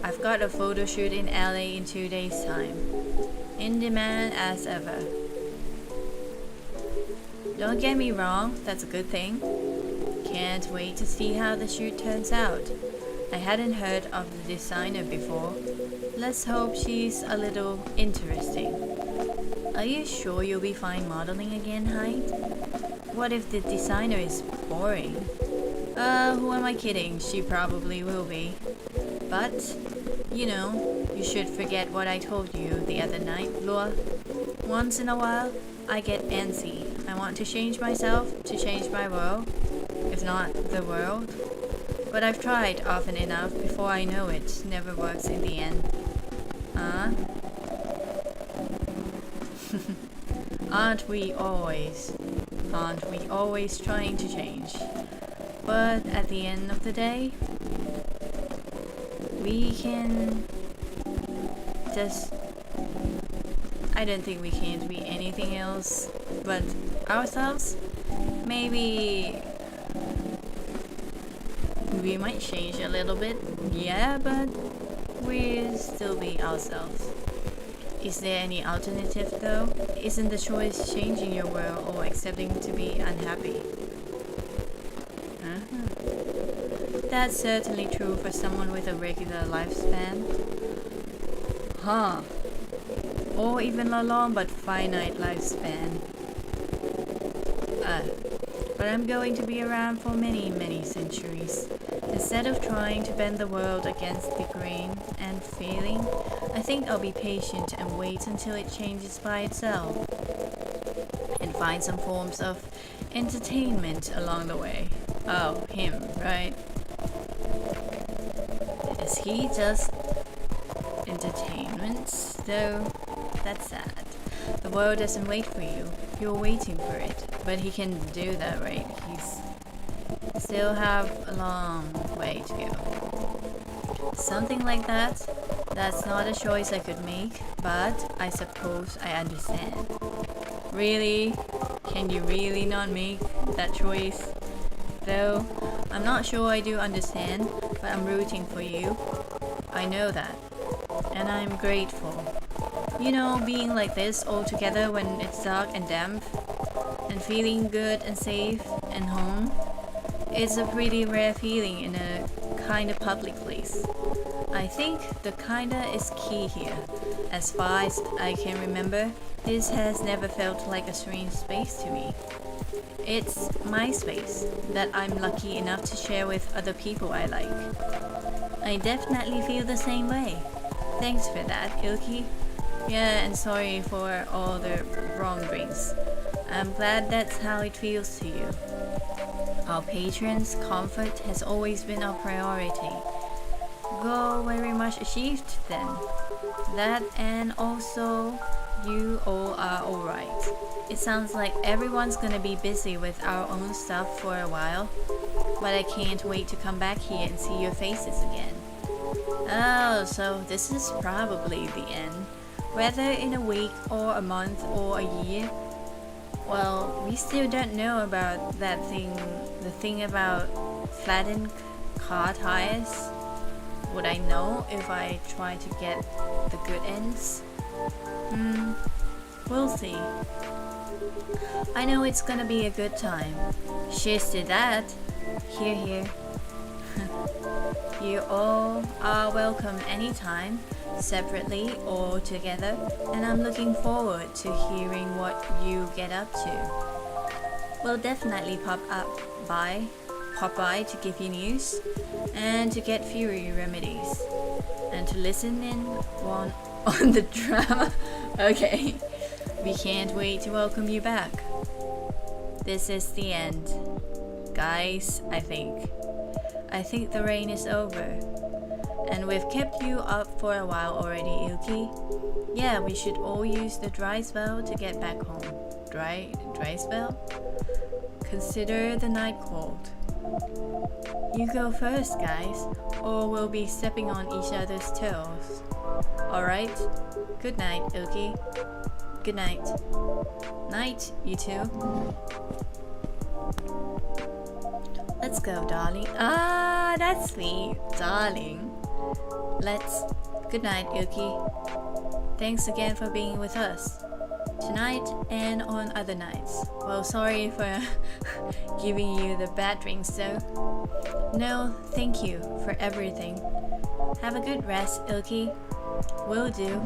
Speaker 1: I've got a photo shoot in LA in 2 days' time. In demand as ever. Don't get me wrong, that's a good thing. Can't wait to see how the shoot turns out. I hadn't heard of the designer before. Let's hope she's a little interesting. Are you sure you'll be fine modeling again, Hyde? What if the designer is boring? Who am I kidding? She probably will be. But, you should forget what I told you the other night, Lua. Once in a while, I get antsy. I want to change myself to change my world, if not the world. But I've tried often enough before I know it never works in the end. Aren't we always trying to change? But at the end of the day, we can just... I don't think we can't be anything else but ourselves. Maybe we might change a little bit, yeah, but we'll still be ourselves. Is there any alternative though? Isn't the choice changing your world or accepting to be unhappy? That's certainly true for someone with a regular lifespan. Or even a long but finite lifespan. But I'm going to be around for many, many centuries. Instead of trying to bend the world against the grain and failing, I think I'll be patient and wait until it changes by itself. And find some forms of entertainment along the way. Oh, him, right? Is he just entertainment? Though, that's sad. The world doesn't wait for you. You're waiting for it. But he can do that, right? He's still have a long way to go. Something like that. That's not a choice I could make, but I suppose I understand. Really? Can you really not make that choice? Though, I'm not sure I do understand, but I'm rooting for you. I know that. And I'm grateful. Being like this all together when it's dark and damp, and feeling good and safe and home, it's a pretty rare feeling in a kind of public place. I think the kinda is key here. As far as I can remember, this has never felt like a strange space to me. It's my space that I'm lucky enough to share with other people I like. I definitely feel the same way. Thanks for that, iLki. Yeah, and sorry for all the wrong drinks. I'm glad that's how it feels to you. Our patrons' comfort has always been our priority. Goal very much achieved then. That and also you all are alright. It sounds like everyone's gonna be busy with our own stuff for a while, but I can't wait to come back here and see your faces again. Oh, so this is probably the end. Whether in a week or a month or a year. Well, we still don't know about that thing, the thing about flattened car tires. Would I know if I try to get the good ends? We'll see. I know it's gonna be a good time. Cheers to that. Hear, hear. You all are welcome anytime, separately or together, and I'm looking forward to hearing what you get up to. We'll definitely pop by to give you news, and to get fury remedies, and to listen in on the drama. Okay, we can't wait to welcome you back. This is the end. Guys, I think the rain is over. And we've kept you up for a while already, iLki. Yeah, we should all use the dry spell to get back home. Dry spell? Consider the night cold. You go first, guys, or we'll be stepping on each other's toes. Alright? Good night, iLki. Good night. Night, you two. Let's go, darling. Ah, that's sweet, darling. Let's. Good night, iLki. Thanks again for being with us. tonight and on other nights. Well, sorry for giving you the bad drinks though. No, thank you for everything. Have a good rest, iLki. Will do.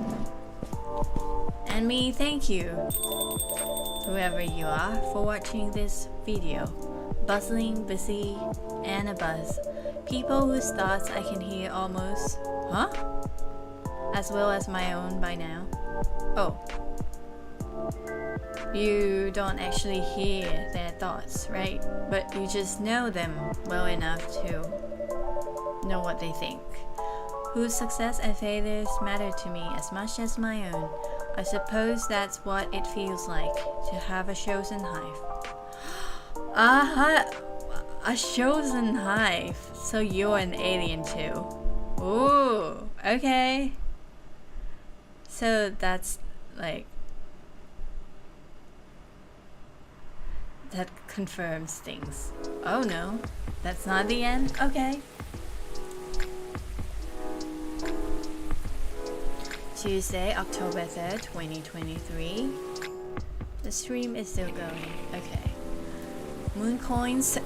Speaker 1: And me, thank you, whoever you are, for watching this video. Bustling, busy, and a buzz. People whose thoughts I can hear almost, huh? As well as my own by now. Oh. You don't actually hear their thoughts, right? But you just know them well enough to know what they think. Whose success and failures matter to me as much as my own. I suppose that's what it feels like to have a chosen hive. A chosen hive. So you're an alien too. Ooh, okay. So that's like, that confirms things. Oh no, that's not the end? Okay. Tuesday, October 3rd, 2023. The stream is still going. Okay. Moon coins,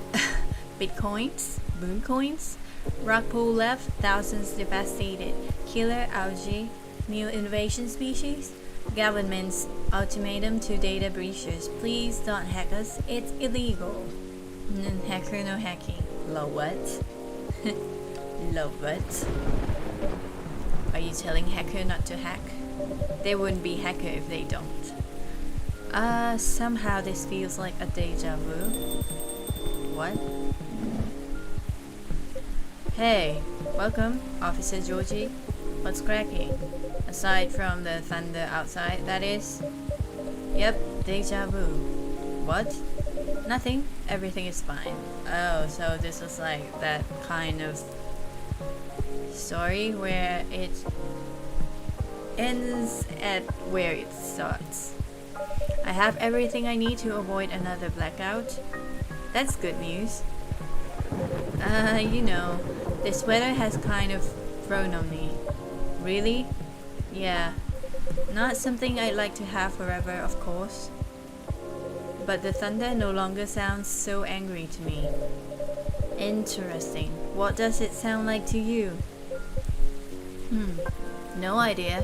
Speaker 1: bitcoins, moon coins. Rock pool left, thousands devastated. Killer algae, new invasion species. Government's ultimatum to data breachers. Please don't hack us. It's illegal. Hacker no hacking. Love what? Love what? Are you telling hacker not to hack? They wouldn't be hacker if they don't. Somehow this feels like a deja vu. What? Hey, welcome, Officer Georgie. What's cracking? Aside from the thunder outside, that is? Yep, deja vu. What? Nothing. Everything is fine. Oh, so this was like that kind of story where it ends at where it starts. I have everything I need to avoid another blackout. That's good news. You know, this weather has kind of thrown on me. Really? Yeah. Not something I'd like to have forever, of course. But the thunder no longer sounds so angry to me. Interesting. What does it sound like to you? No idea.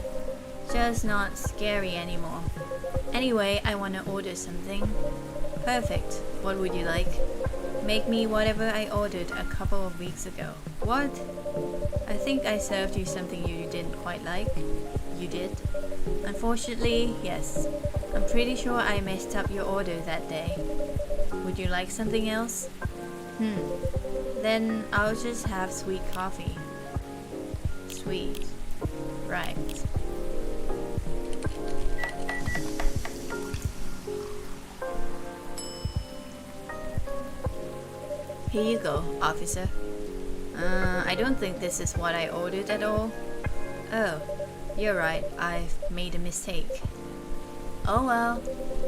Speaker 1: Just not scary anymore. Anyway, I want to order something. Perfect. What would you like? Make me whatever I ordered a couple of weeks ago. What? I think I served you something you didn't quite like. You did? Unfortunately, yes. I'm pretty sure I messed up your order that day. Would you like something else? Then I'll just have sweet coffee. Sweet. Right. Here you go, officer. I don't think this is what I ordered at all. Oh, you're right, I've made a mistake. Oh well,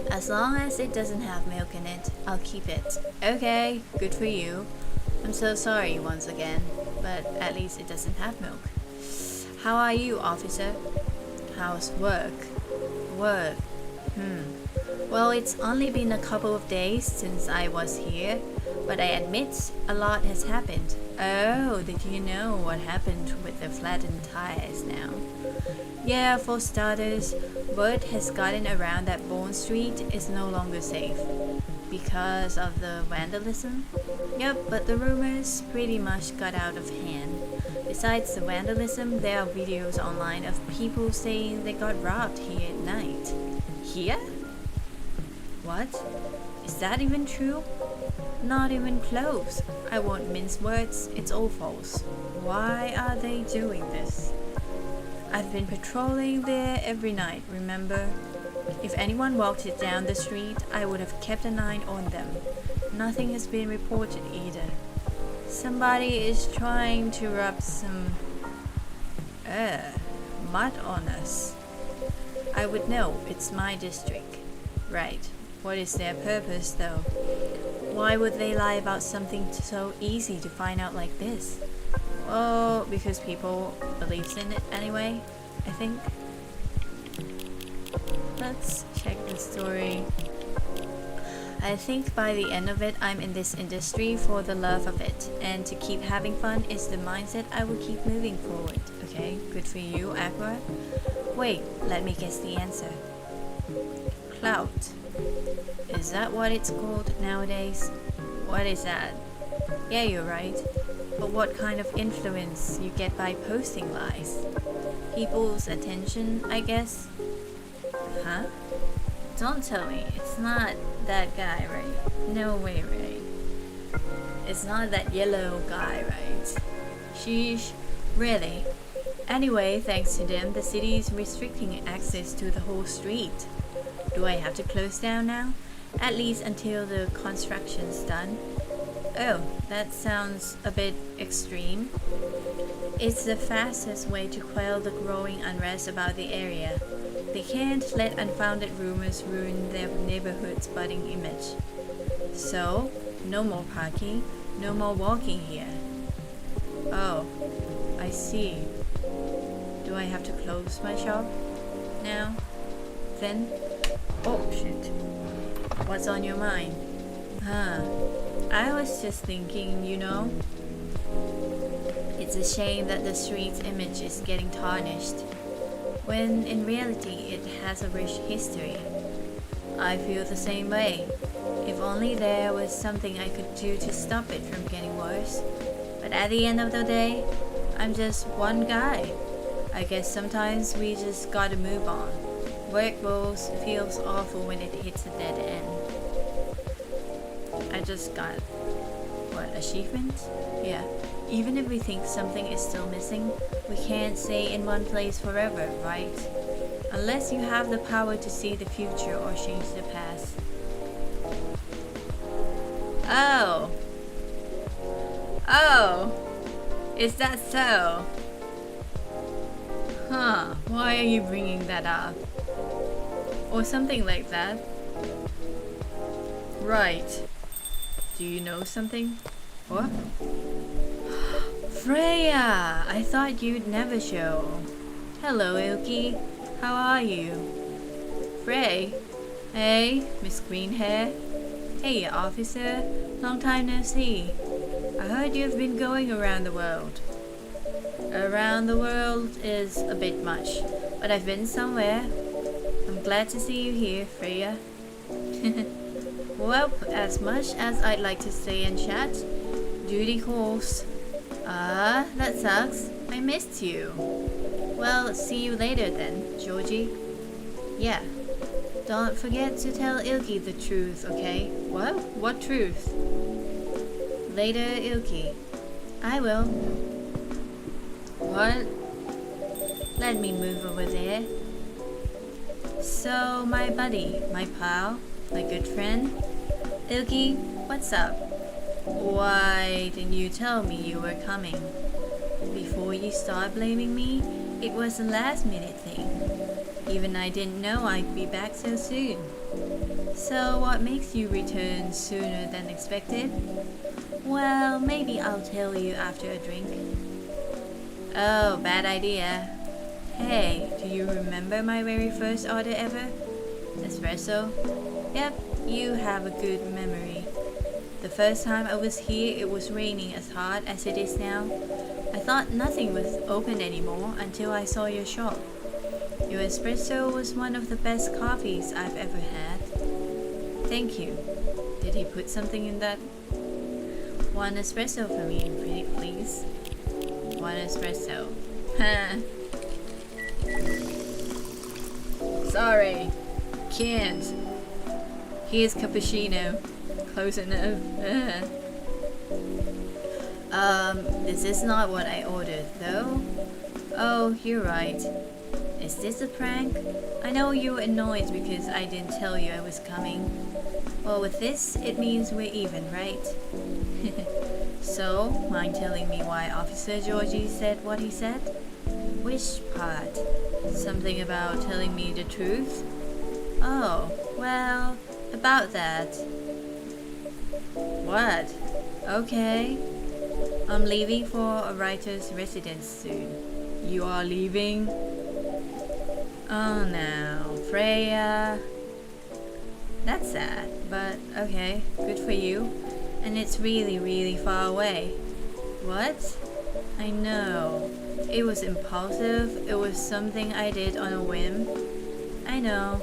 Speaker 1: as long as it doesn't have milk in it, I'll keep it. Okay, good for you. I'm so sorry once again, but at least it doesn't have milk. How are you, officer? How's work? Work? Well, it's only been a couple of days since I was here, but I admit a lot has happened. Oh, did you know what happened with the flattened tires now? Yeah, for starters, word has gotten around that Bond Street is no longer safe. Because of the vandalism? Yep, but the rumors pretty much got out of hand. Besides the vandalism, there are videos online of people saying they got robbed here at night. Here? What? Is that even true? Not even close. I won't mince words, it's all false. Why are they doing this? I've been patrolling there every night, remember? If anyone walked it down the street, I would have kept an eye on them. Nothing has been reported either. Somebody is trying to rub some mud on us. I would know, it's my district. Right. What is their purpose though? Why would they lie about something so easy to find out like this? Well, because people believes in it anyway, I think. let's check the story. I think by the end of it, I'm in this industry for the love of it, and to keep having fun is the mindset I will keep moving forward. Okay, good for you, Aqua. Wait, let me guess the answer. Clout. Is that what it's called nowadays? What is that? Yeah, you're right. But what kind of influence you get by posting lies? People's attention, I guess? Huh? Don't tell me, it's not that guy, right? No way, right? It's not that yellow guy, right? Sheesh, really? Anyway, thanks to them, the city is restricting access to the whole street. Do I have to close down now? At least until the construction's done? Oh, that sounds a bit extreme. It's the fastest way to quell the growing unrest about the area. They can't let unfounded rumors ruin their neighborhood's budding image. So, no more parking, no more walking here. Oh, I see. Do I have to close my shop now? Then? Oh, shit. What's on your mind? I was just thinking, it's a shame that the street's image is getting tarnished, when in reality it has a rich history. I feel the same way. If only there was something I could do to stop it from getting worse. But at the end of the day, I'm just one guy. I guess sometimes we just gotta move on. Work feels awful when it hits a dead end. I just got, achievement? Yeah. Even if we think something is still missing, we can't stay in one place forever, right? Unless you have the power to see the future or change the past. Oh! Is that so? Huh, why are you bringing that up? Or something like that. Right. Do you know something? What? Freya! I thought you'd never show. Hello, iLki. How are you? Frey? Hey, Miss Greenhair. Hey, officer. Long time no see. I heard you've been going around the world. Around the world is a bit much, but I've been somewhere. I'm glad to see you here, Freya. Well, as much as I'd like to stay and chat, duty calls. That sucks. I missed you. Well, see you later then, Georgie. Yeah. Don't forget to tell iLki the truth, okay? What? What truth? Later, iLki. I will. What? Let me move over there. So, my buddy, my pal, my good friend, iLki, what's up? Why didn't you tell me you were coming? Before you start blaming me, it was a last minute thing. Even I didn't know I'd be back so soon. So what makes you return sooner than expected? Well, maybe I'll tell you after a drink. Oh, bad idea. Hey, do you remember my very first order ever? Espresso? Yep, you have a good memory. The first time I was here, it was raining as hard as it is now. I thought nothing was open anymore until I saw your shop. Your espresso was one of the best coffees I've ever had. Thank you. Did he put something in that? One espresso for me, please. One espresso. Sorry. Can't. Here's cappuccino. Close enough. This is not what I ordered, though. Oh, you're right. Is this a prank? I know you were annoyed because I didn't tell you I was coming. Well, with this, it means we're even, right? So, mind telling me why Officer Georgie said what he said? Which part? Something about telling me the truth? Oh, well, about that. What? Okay. I'm leaving for a writer's residence soon. You are leaving? Oh no, Freya. That's sad, but okay, good for you. And it's really, really far away. What? I know. It was impulsive. It was something I did on a whim. I know.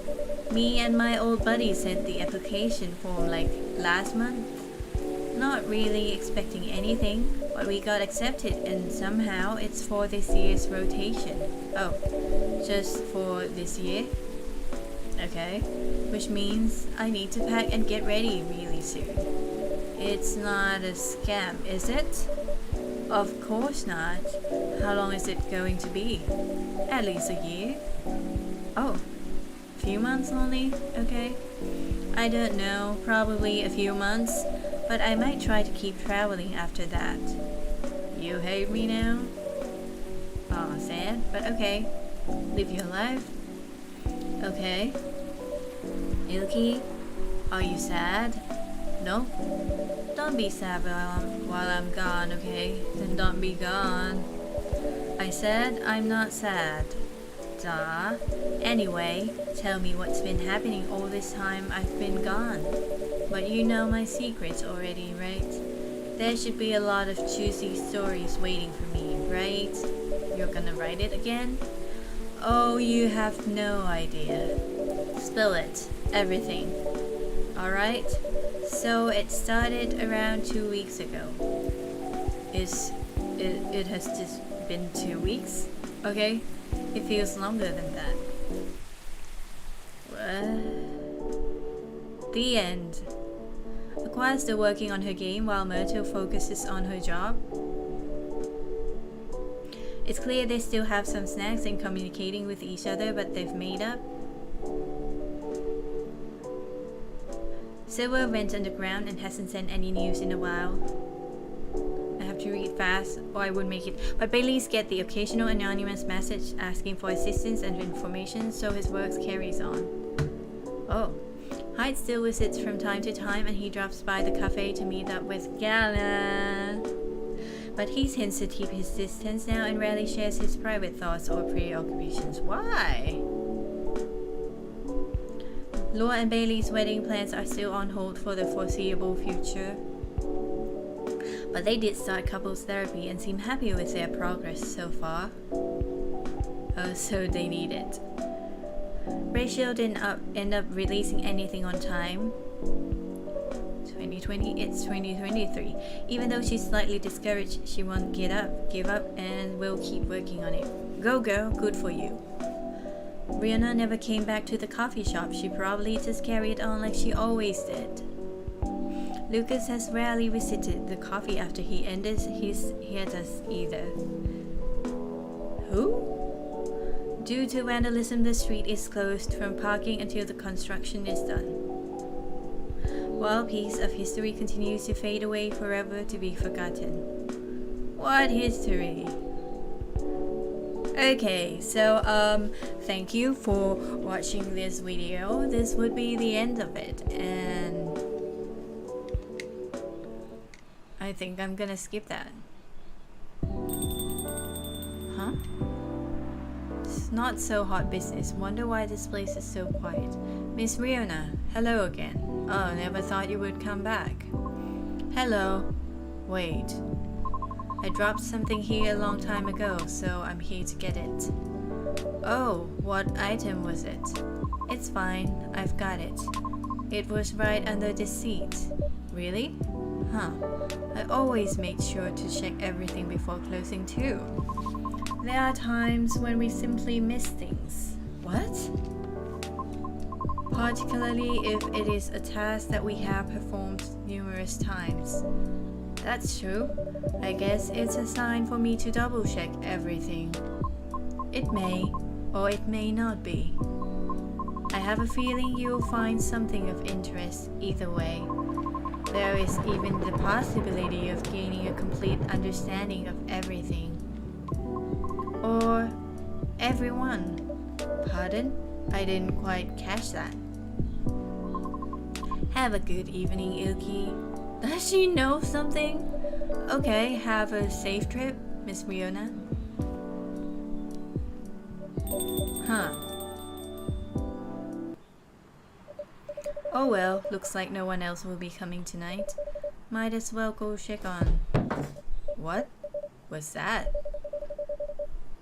Speaker 1: Me and my old buddy sent the application form like last month. Not really expecting anything, but we got accepted and somehow it's for this year's rotation. Oh, just for this year? Okay, which means I need to pack and get ready really soon. It's not a scam, is it? Of course not. How long is it going to be? At least a year? Oh, a few months only? Okay. I don't know, probably a few months, but I might try to keep traveling after that. You hate me now? Oh, sad, but okay. Live your life. Okay. iLki, are you sad? No? Don't be sad while I'm gone, okay? Then don't be gone. I said I'm not sad. Duh. Anyway, tell me what's been happening all this time I've been gone. But you know my secrets already, right? There should be a lot of juicy stories waiting for me, right? You're gonna write it again? Oh, you have no idea. Spill it. Everything. Alright? So it started around 2 weeks ago. It has just been 2 weeks? Okay? It feels longer than that. What? The end. Aqua's still working on her game while Myrtle focuses on her job. It's clear they still have some snags in communicating with each other, but they've made up. Silver went underground and hasn't sent any news in a while. I have to read fast or I would make it. But Bailey's get the occasional anonymous message asking for assistance and information, so his work carries on. Oh. Hyde still visits from time to time and he drops by the cafe to meet up with Gala. But he tends to keep his distance now and rarely shares his private thoughts or preoccupations. Why? Laura and Bailey's wedding plans are still on hold for the foreseeable future. But they did start couples therapy and seem happy with their progress so far. Oh, so they need it. Rachel didn't end up releasing anything on time. 2020, it's 2023. Even though she's slightly discouraged, she won't give up, and will keep working on it. Go girl, good for you. Rihanna never came back to the coffee shop. She probably just carried on like she always did. Lucas has rarely visited the coffee after he ended his hiatus either. Who? Due to vandalism, the street is closed from parking until the construction is done. While a piece of history continues to fade away forever to be forgotten. What history? Okay, so thank you for watching this video. This would be the end of it, and I think I'm gonna skip that. Huh? It's not so hot business. Wonder why this place is so quiet. Miss Riona, hello again. Oh, never thought you would come back. Hello. Wait. I dropped something here a long time ago, so I'm here to get it. Oh, what item was it? It's fine, I've got it. It was right under this seat. Really? Huh. I always make sure to check everything before closing too. There are times when we simply miss things. What? Particularly if it is a task that we have performed numerous times. That's true. I guess it's a sign for me to double check everything. It may, or it may not be. I have a feeling you'll find something of interest either way. There is even the possibility of gaining a complete understanding of everything. Or everyone. Pardon? I didn't quite catch that. Have a good evening, iLki. Does she know something? Okay, have a safe trip, Miss Riona. Huh. Oh well, looks like no one else will be coming tonight. Might as well go check on. What was that?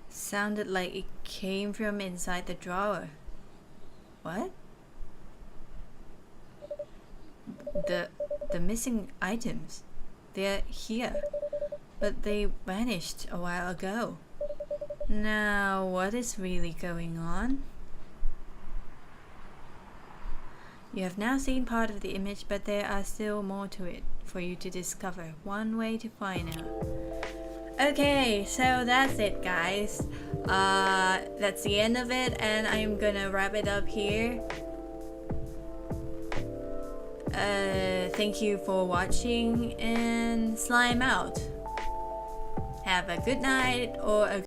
Speaker 1: Sounded like it came from inside the drawer. What? The missing items. They're here. But they vanished a while ago. Now, what is really going on? You have now seen part of the image, but there are still more to it for you to discover. One way to find out. Okay, so that's it, guys. That's the end of it, and I'm gonna wrap it up here. Thank you for watching, and slime out. Have a good night or a